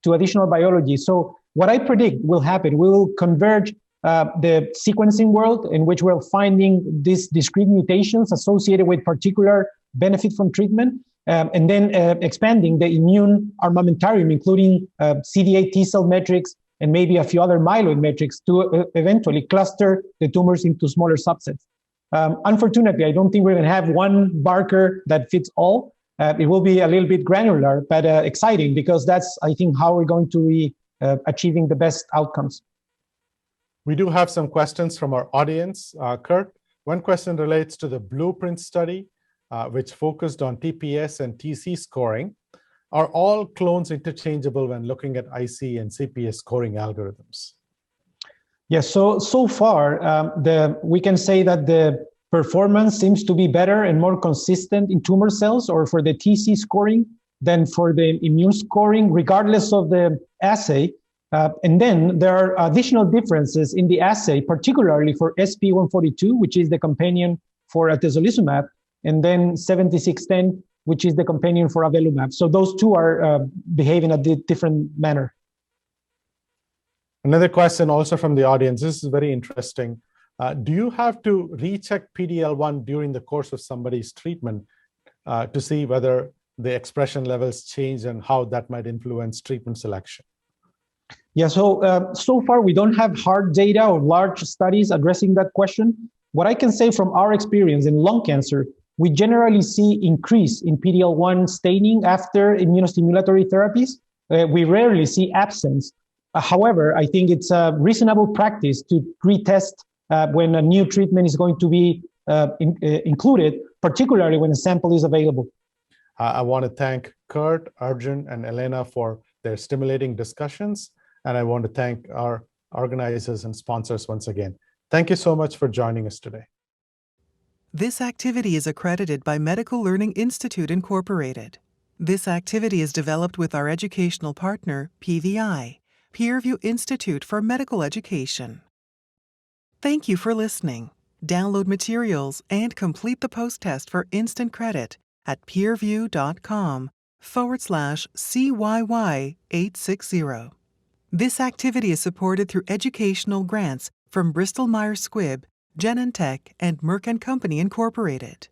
additional biology. So what I predict will happen, we will converge the sequencing world in which we're finding these discrete mutations associated with particular benefit from treatment, and then expanding the immune armamentarium, including CD8 T-cell metrics and maybe a few other myeloid metrics to eventually cluster the tumors into smaller subsets. Unfortunately, I don't think we're going to have one marker that fits all. It will be a little bit granular, but exciting, because that's, I think, how we're going to be achieving the best outcomes. We do have some questions from our audience. Kurt, one question relates to the Blueprint study, which focused on TPS and TC scoring. Are all clones interchangeable when looking at IC and CPS scoring algorithms? Yes, so far, we can say that the performance seems to be better and more consistent in tumor cells or for the TC scoring than for the immune scoring, regardless of the assay. And then there are additional differences in the assay, particularly for SP142, which is the companion for atezolizumab, and then 7610, which is the companion for avelumab. So those two are behaving in a different manner. Another question also from the audience. This is very interesting. Do you have to recheck PD-L1 during the course of somebody's treatment to see whether the expression levels change and how that might influence treatment selection? Yeah, so far we don't have hard data or large studies addressing that question. What I can say from our experience in lung cancer, we generally see increase in PD-L1 staining after immunostimulatory therapies. We rarely see absence. However, I think it's a reasonable practice to retest when a new treatment is going to be included, particularly when a sample is available. I want to thank Kurt, Arjun, and Elena for their stimulating discussions. And I want to thank our organizers and sponsors once again. Thank you so much for joining us today. This activity is accredited by Medical Learning Institute, Incorporated. This activity is developed with our educational partner, PVI, Peerview Institute for Medical Education. Thank you for listening. Download materials and complete the post-test for instant credit at peerview.com/CYY860. This activity is supported through educational grants from Bristol Myers Squibb, Genentech, and Merck & Company, Incorporated.